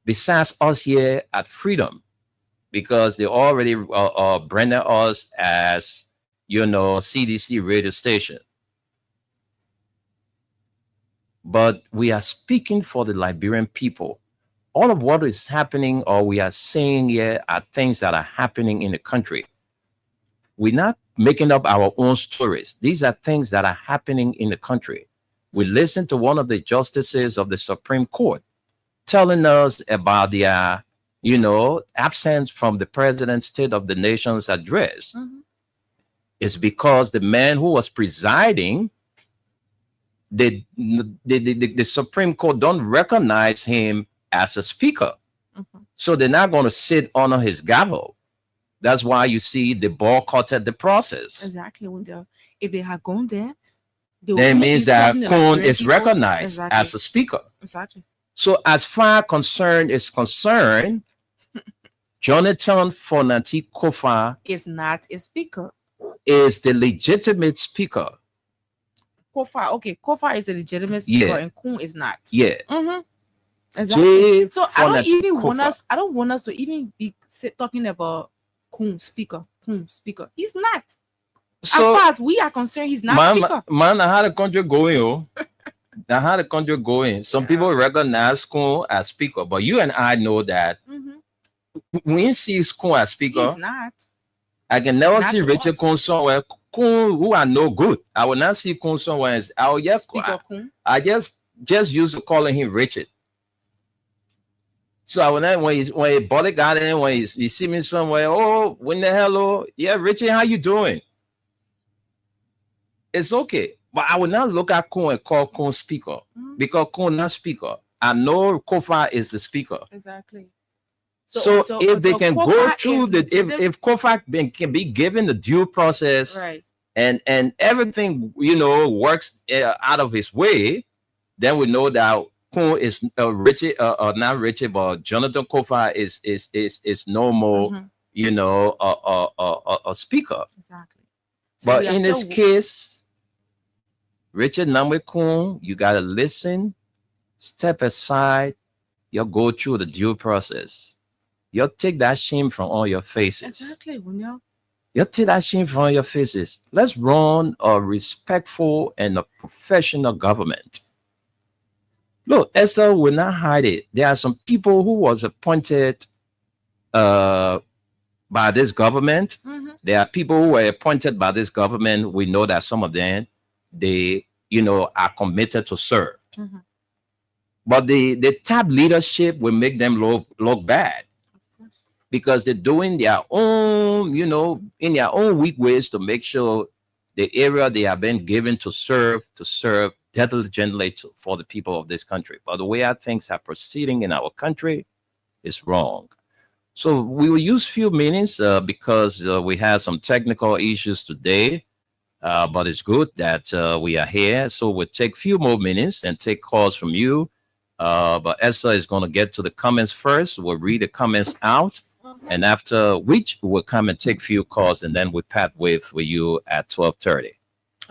besides us here at Freedom, because they already branded us as, CDC radio station. But we are speaking for the Liberian people. All of what is happening or we are saying here are things that are happening in the country. We're not making up our own stories. These are things that are happening in the country. We listened to one of the justices of the Supreme Court telling us about their, absence from the president's State of the Nation's address. It's because the man who was presiding, the Supreme Court don't recognize him as a speaker. So they're not going to sit under his gavel. That's why you see they boycotted the process.
Exactly. If they had gone there,
that means that Kun is recognized as a speaker.
Exactly.
So as far concerned is concerned, Jonathan Fonati Kofa
is not a speaker.
Is the legitimate speaker.
Kofa is a legitimate speaker, and Kun is not.
Yeah.
Exactly. So I don't want us to even be talking about Kun speaker. He's not.
So,
as far as we are concerned, he's not speaker.
Man, how the country going? Now how the country going? Some people recognize Kun as speaker, but you and I know that when you see Kun as speaker,
he's not.
I can never see Richard Kun somewhere. Kun who are no good. I will not see Kun somewhere. I just used to calling him Richard. So I will not when he bodyguard in, when he see me somewhere, oh, when the hello, yeah, Richard, how you doing? It's okay. But I will not look at Kun and call Kun speaker because Kun not speaker. I know Kofa is the speaker.
Exactly.
So if they can go through if Kofa can be given the due process,
right,
and everything works out of his way, then we know that Kun is Richard, not Richard, but Jonathan Kofa is normal, a speaker.
Exactly. So
but in this case, Richard Namwe Kun, you gotta listen, step aside, you go through the due process. You take that shame from all your faces.
Exactly.
You take that shame from all your faces. Let's run a respectful and a professional government. Look, Esther will not hide it. There are some people who was appointed by this government. There are people who were appointed by this government. We know that some of them, they, are committed to serve. But the top leadership will make them look bad. Because they're doing their own, in their own weak ways to make sure the area they have been given to serve diligently for the people of this country. But the way our things are proceeding in our country is wrong. So we will use few minutes because we had some technical issues today. But it's good that we are here. So we'll take a few more minutes and take calls from you. But Esther is going to get to the comments first. We'll read the comments out. And after which we'll come and take few calls, and then we pat with you at 12:30. Okay.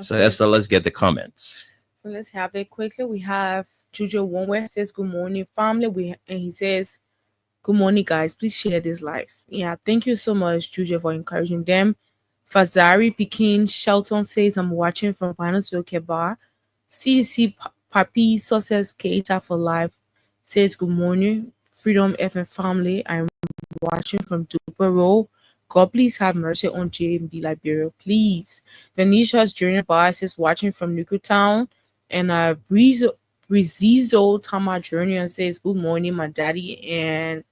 So Esther, let's get the comments.
So let's have it quickly. We have Juju Wonwe says, good morning, family. And he says, good morning, guys. Please share this live. Yeah, thank you so much, Juju, for encouraging them. Fazari Pekin Shelton says, I'm watching from Banosville, Kebar. CDC Papi Success Keita for Life says, good morning, Freedom FM family. I'm watching from Duper Road. God, please have mercy on JMB Liberia, please. Venetia's Journey Bar says, watching from Newtown. And Brizizo Tama Jr. says, good morning, my daddy and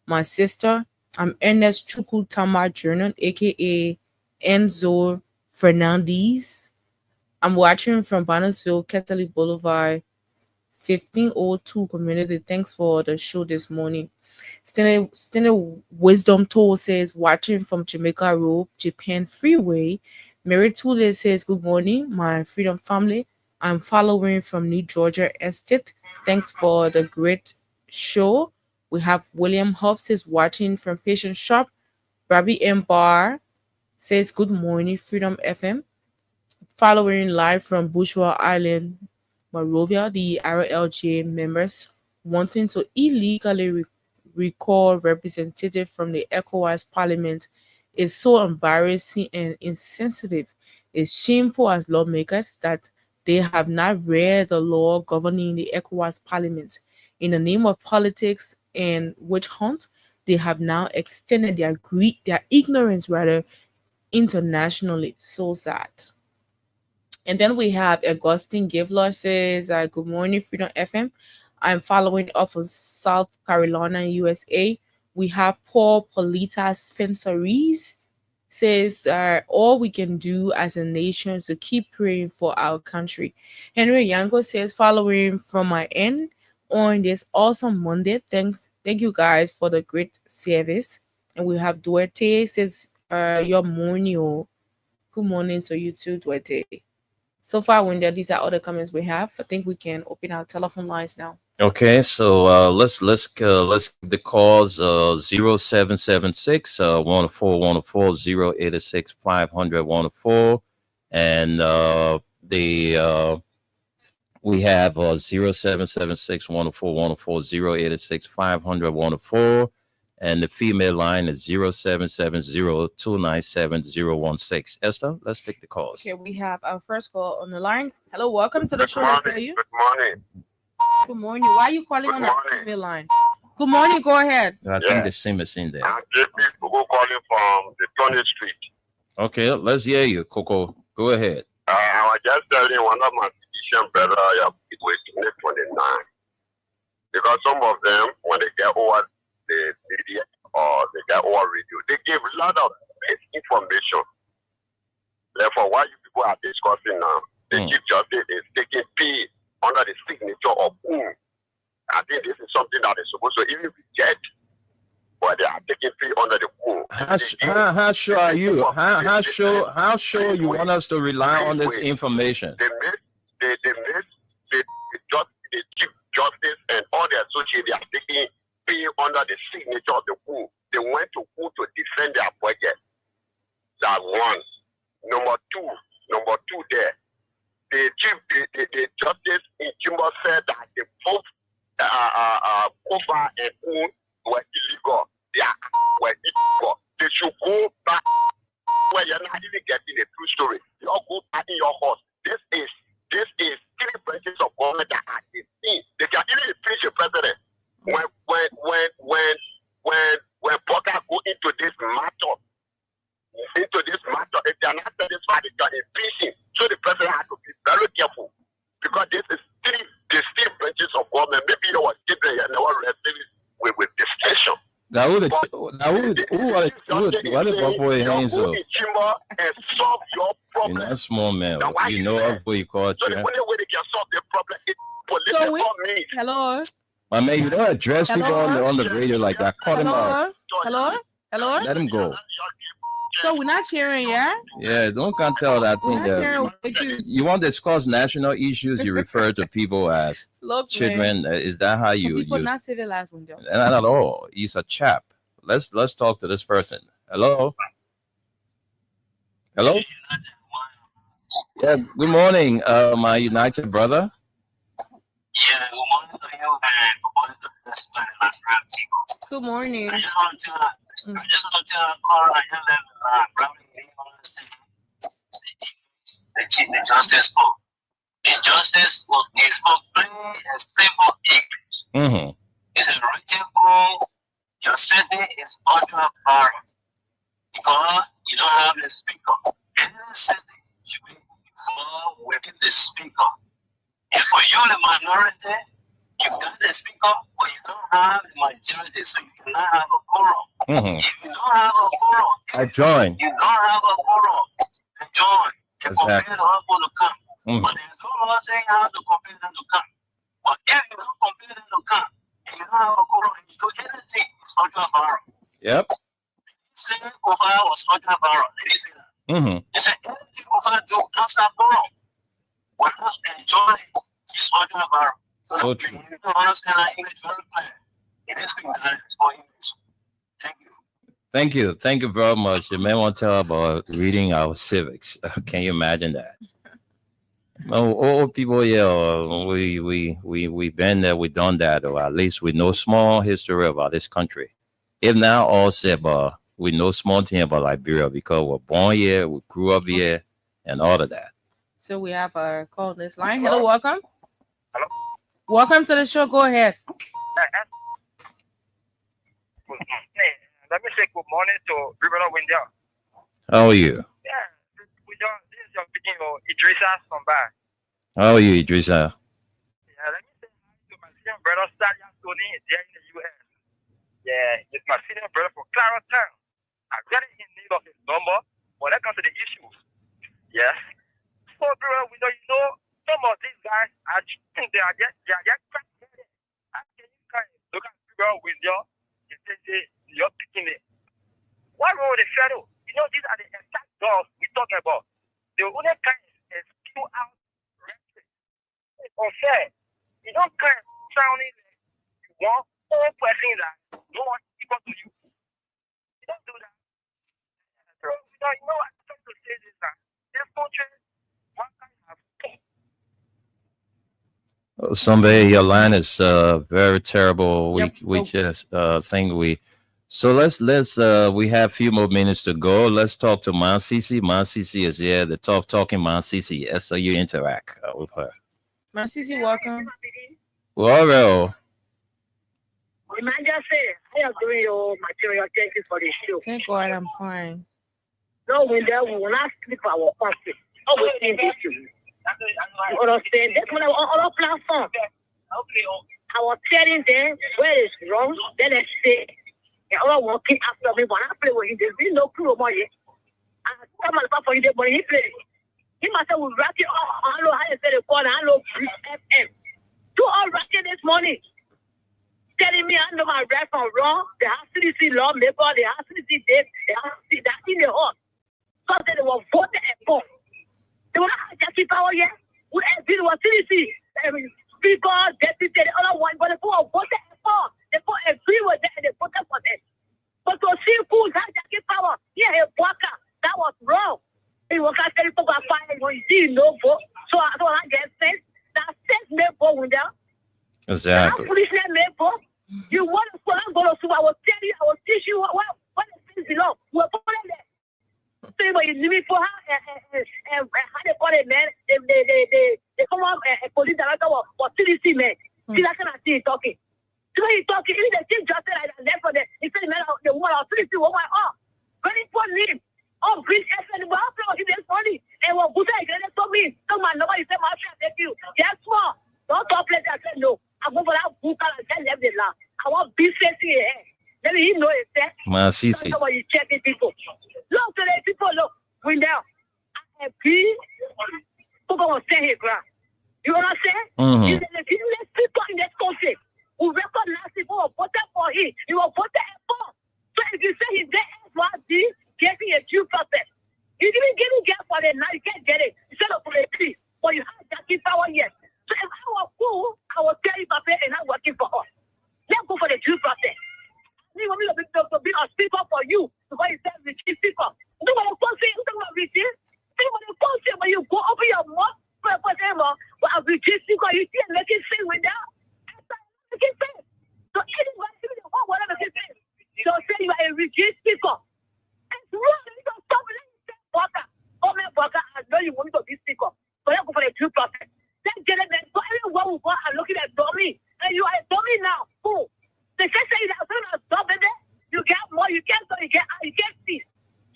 my sister. I'm Ernest Chuku Tama Jr., aka Enzo Fernandez. I'm watching from Banosville, Catholic Boulevard, 1502 community. Thanks for the show this morning. Standard Wisdom Toll says, watching from Jamaica Road, Japan Freeway. Mary Tule says, good morning, my Freedom family. I'm following from New Georgia Estate. Thanks for the great show. We have William Huff says, watching from Patient Shop. Rabbi M. Barr says, good morning, Freedom FM. Following live from Bushwa Island, Monrovia, the RLJ members wanting to illegally recall representative from the ECOWAS Parliament is so embarrassing and insensitive. It's shameful as lawmakers that they have not read the law governing the ECOWAS Parliament. In the name of politics and witch hunt, they have now extended their ignorance internationally. So sad. And then we have Augustine Givler says, good morning, Freedom FM. I'm following off of South Carolina, USA. We have Paul Polita Spencer Rees says, all we can do as a nation is to keep praying for our country. Henry Yango says, following from my end on this awesome Monday. Thank you guys for the great service. And we have Duarte says, your morning, or good morning to you too, Duarte. So far, Wendell, these are all the comments we have. I think we can open our telephone lines now.
Okay, so let's give the calls 0776 104 104 086 500 104, and we have 0776 104 104 086 500 104, and the female line is 0770 297 016. Esther, let's take the calls.
Okay, we have our first call on the line. Hello, welcome to the show.
Good morning.
Good morning. Why are you calling on the female line? Good morning. Go ahead.
I think the same is in there.
I'm JP Coco calling from the Tony Street.
Okay, let's hear you, Coco. Go ahead.
I was just telling one of my physician brother it was 29. Because some of them, when they get over the media or they get over radio, they give a lot of misinformation. Therefore, what you people are discussing now, the Chief Justice is taking P under the signature of whom. I think this is something that is supposed to even be get, but they are taking P under the whom.
How sure are you? How sure you want us to rely on this information?
The Chief Justice and all the associates, they are taking P under the signature of the who. They went to who to defend their budget. That one. Number two there. The justice in Kimber said that the both Kofa and Poon were illegal. They were illegal. They should go back where you're not even getting a true story. You all go back in your horse. This is three branches of government that are the thing. They can even impeach the president. When Booker go into this matter, if they are not satisfied, they can impeach him. So the president has to be very careful because this is three distinct branches of government. Maybe you were given and never received with distinction.
What is
Chamber and solve your problem.
You're not small man. You know of who you call.
So the only way they can solve the problem is political means.
Hello.
I mean, you don't address people on the radio like that. Call them out.
Hello.
Let them go.
So we're not cheering, yeah?
Yeah, don't can't tell that thing. You want to discuss national issues, you refer to people as children. Is that how you?
People not civilized one day.
Not at all. He's a chap. Let's talk to this person. Hello. Yeah. Good morning, my United brother.
Yeah. Good
to you and good morning to the rest of the Nigerian people.
Good morning.
I just want to call on you that probably the justice spoke. The justice spoke. He spoke plain and simple English.
Mm-hmm.
He said, writing home, your city is under fire because you don't have a speaker. Any city should be involved with the speaker. And for you, the minority, you got the speaker, but you don't have the majority, so you cannot have a quorum.
Mm-hmm.
If you don't have a quorum,
I join.
you don't have a quorum to join. You compare
Exactly.
the people to come.
Mm-hmm.
But there's no law saying how to compare them to come. But if you don't compare them to come, and you don't have a quorum, and you do anything, it's under fire.
Yep.
Saying Kofar was under fire. They didn't say that.
Mm-hmm.
They said anything Kofar do after quorum, without enjoying, it's under fire.
So true.
You don't understand that English very clear. It is being done for English. Thank you.
Thank you. Thank you very much. You may want to tell about reading our civics. Can you imagine that? Oh, old people, yeah, we've been there, we've done that, or at least we know small history about this country. If not all said, but we know small thing about Liberia because we're born here, we grew up here, and all of that.
So we have a call on this line. Hello, welcome.
Hello.
Welcome to the show. Go ahead.
Let me say good morning to River Windia.
How are you?
Yeah, this is your speaking of Idrissa Somba.
How are you, Idrissa?
Yeah, let me say hi to my senior brother Stadia Tony there in the US. Yeah, it's my senior brother from Clarendon. I'm really in need of his number when it comes to the issues. Yes. So, brother, we don't know some of these guys. I think they are just crack-headed. How can you kind of look at River Windia and say you're picking it? What wrong with the shadow? You know, these are the exact dogs we're talking about. The only kind is spew out rhetoric. It's unfair. You don't kind of sounding like you want all person that no one equal to you. You don't do that. So, you know what I'm trying to say is that this country, one kind of
Somebody, your line is very terrible.
Yep.
We just think so let's we have a few more minutes to go. Let's talk to Mansisi. Mansisi is here, the talking Mansisi. Yes, so you interact with her.
Mansisi, welcome.
Well,
Imagine say, I agree your material. Thank you for the show.
Thank God I'm fine.
No, we will not sleep our country. Always think this to you. You understand? That's when our platform. I was telling them where it's wrong, then they say, and all walking after me. When I play with him, there's been no clue about it. I come and for you, but he play. He must have rack it off. I don't know how you say the corner. I know FM. Do all racket this morning. Telling me I know my right from wrong. The HCDC lawmaker, the HCDC date, the HCDC that's in the hall. So they were voted for. They were not hijacking power yet. We have been with CDC. Speaker, deputy, the other one, but they were voted for. They put agree with that and they voted for that. But to see who's hijacking power, yeah, a worker, that was wrong. He was actually for a fire when you see no vote. So I don't get sense. That sense may vote with them.
exactly.
Foolishness may vote. You want to go and go to school. I will tell you, I will teach you what the things belong. We're putting there. So when you leave for her and how they call it, man, they come up a police director or CDC, man. See that kind of thing talking. So he's talking, even the chief justice like that, for the he said, man, the woman or CDC, oh my, very poor name. Oh, British FN, well, he this money. And what Buddha again, so me. So my nobody said, my friend, thank you. Yes, small. Don't talk like that. I said, no. I go for that book and tell them the law. I want business here. Let me know it, sir.
Mansisi.
That's why you checking people. Look to the people, look. We now. I agree. People will stay here, ground. You understand?
Mm-hmm.
If there's business people in this country who recognize people who voted for him, you will vote for. So if you say he's there, SYD, getting a due process. You didn't get it for the night, you can't get it. Instead of for the peace, but you have that power yet. So if I was cool, I will tell you, Papa, and I'm working for us. Let's go for the due process. You want me to be a speaker for you because you said the chief speaker. You know what I'm saying? You know what I'm saying? See what I'm saying? When you go open your mouth, but as the chief speaker, you see making things with that. After the G speaker. It's really not something Walker. Oh, man, Walker, I know you want to be speaker. But you go for the 2%. Then gentlemen, so everyone will go and looking at dummy. And you are a dummy now. Who? They say that as soon as dumb, baby, you get more, you get so you get see.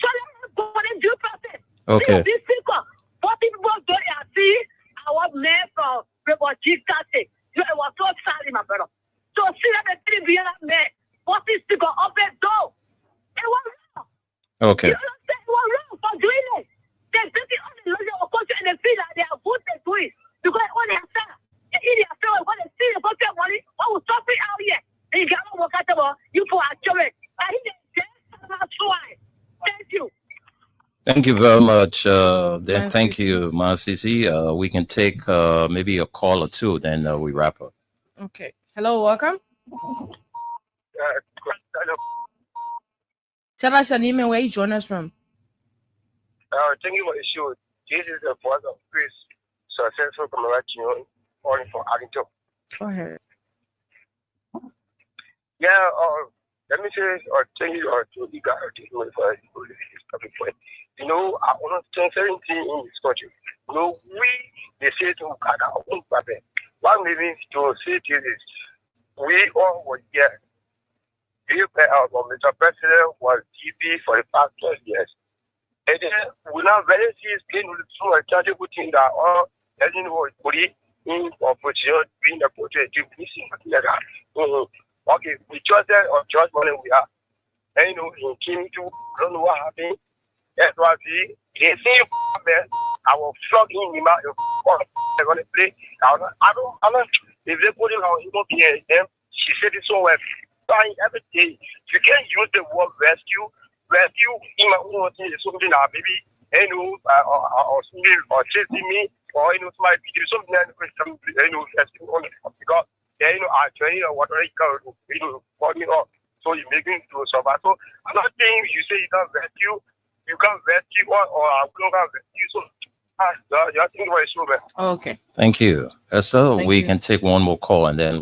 So let's go for the 2%.
Okay.
This speaker, 40 people don't see our man from G Castle. You was so sorry, my brother. So see that the be man, 40 speaker up and door. It was wrong.
Okay.
You understand? It was wrong for doing it. They're taking on the logic of culture and they feel that they are good at doing. Because when they are sad, they eat their feel when they see the culture money, what will stop it out here? And you got to work out you for actually. I think that's why. Thank you.
Thank you very much. Then
Masisi.
thank you, Masisi. We can take maybe a call or two, then we wrap up.
Okay. Hello, welcome. Tell us your name and where you join us from.
Thank you for the show. This is the voice of Chris, successful commemoration calling from Arlington.
Go ahead.
Yeah, let me say, thank you to the guy for this topic point. You know, I want to say certain things in this country. You know, they say to cut our own problem. What we mean to say to this, we all were here. Mr. President was GP for the past 12 years. And then we now very seriously through a charitable thing that all doesn't know put it in opposition, being a portrait, missing together. Okay, we chose that or chose money we have. And you know, he came to, I don't know what happened. That's why they say, I was flogging him out. They're going to play. I don't, if they put him on, he won't be here. She said it so well. Every day, you can't use the word rescue in my own thing is something that maybe, you know, or chasing me, or, you know, somebody do something that, you know, rescue on it. Because, you know, I train or whatever, you know, for me up. So you're making to survive. So I'm not saying you say you can't rescue or I don't have rescue. So, I think what it's over.
Okay.
Thank you. So
Thank
we
you.
can take one more call and then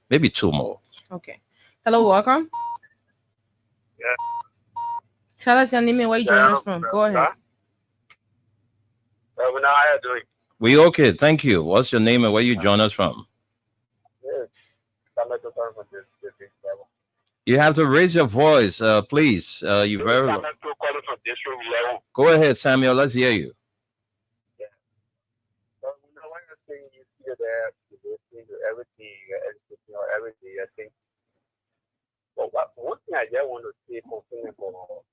maybe two more.
Okay. Hello, welcome.
Yeah.
Tell us your name and where you join us from. Go ahead.
Now, how are you doing?
We okay. Thank you. What's your name and where you join us from?
Yes. I'm not talking about this.
You have to raise your voice, please. You very
I'm not calling from this room level.
Go ahead, Samuel. Let's hear you.
So, you know, when you're saying you see there, you see everything, I think. Well, one thing I just want to say concerning about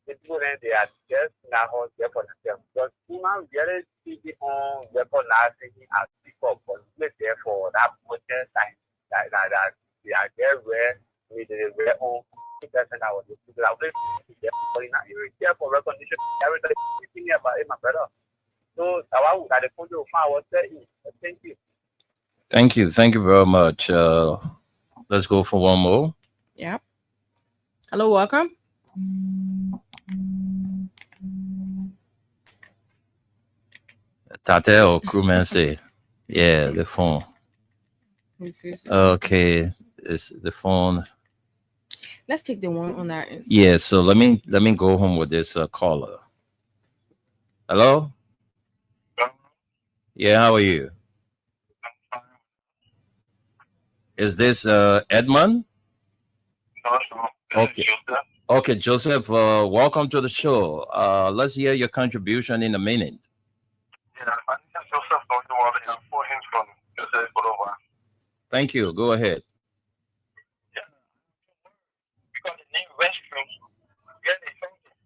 the people they are just now there for themselves. Because human very easy on recognizing as people, but there for that protest time that they are there where with the very own person that was the people that were there for recognition. Everybody thinking about it, my brother. So I would have put you I was saying, thank you.
Thank you. Thank you very much. Let's go for one more.
Yeah. Hello, welcome.
Tate or crewman say, yeah, the phone. Okay, it's the phone.
Let's take the one on our end.
Yeah, so let me go home with this caller. Hello? Yeah, how are you? Is this Edmund? Okay. Okay, Joseph, welcome to the show. Let's hear your contribution in a minute.
Yeah, I think that's Joseph for him from Joseph Bolova.
Thank you. Go ahead.
Yeah. Because the name restroom, get it something.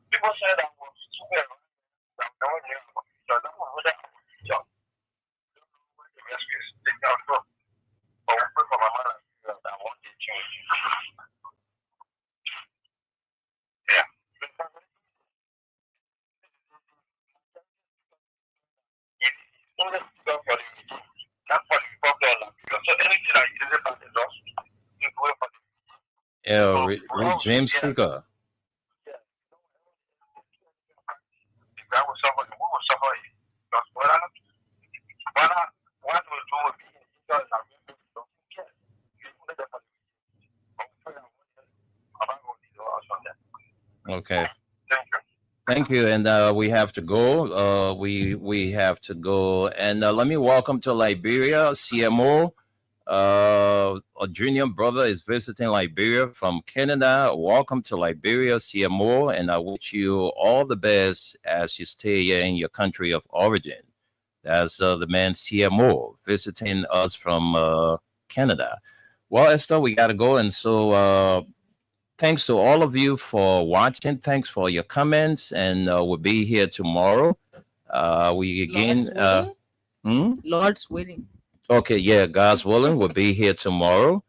People say that was super. That was that one was that job. The rescue is taken out from. But we pray for my mother that want to change. Yeah.
Yeah, James Speaker.
That was somebody who was somebody. What we do with
Okay. Thank you. And we have to go. We have to go. And let me welcome to Liberia, CMO. A junior brother is visiting Liberia from Canada. Welcome to Liberia, CMO. And I wish you all the best as you stay here in your country of origin. That's the man CMO visiting us from Canada. Well, Esther, we got to go. And so thanks to all of you for watching. Thanks for your comments. And we'll be here tomorrow. We again.
Lord's willing.
Okay, yeah, God's willing, we'll be here tomorrow.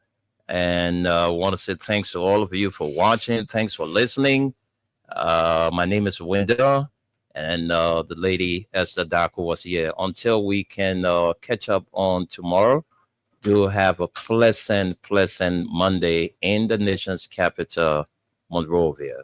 And I want to say thanks to all of you for watching. Thanks for listening. My name is Wendell. And the lady Esther Daku was here. Until we can catch up on tomorrow, do have a pleasant Monday in the nation's capital, Monrovia.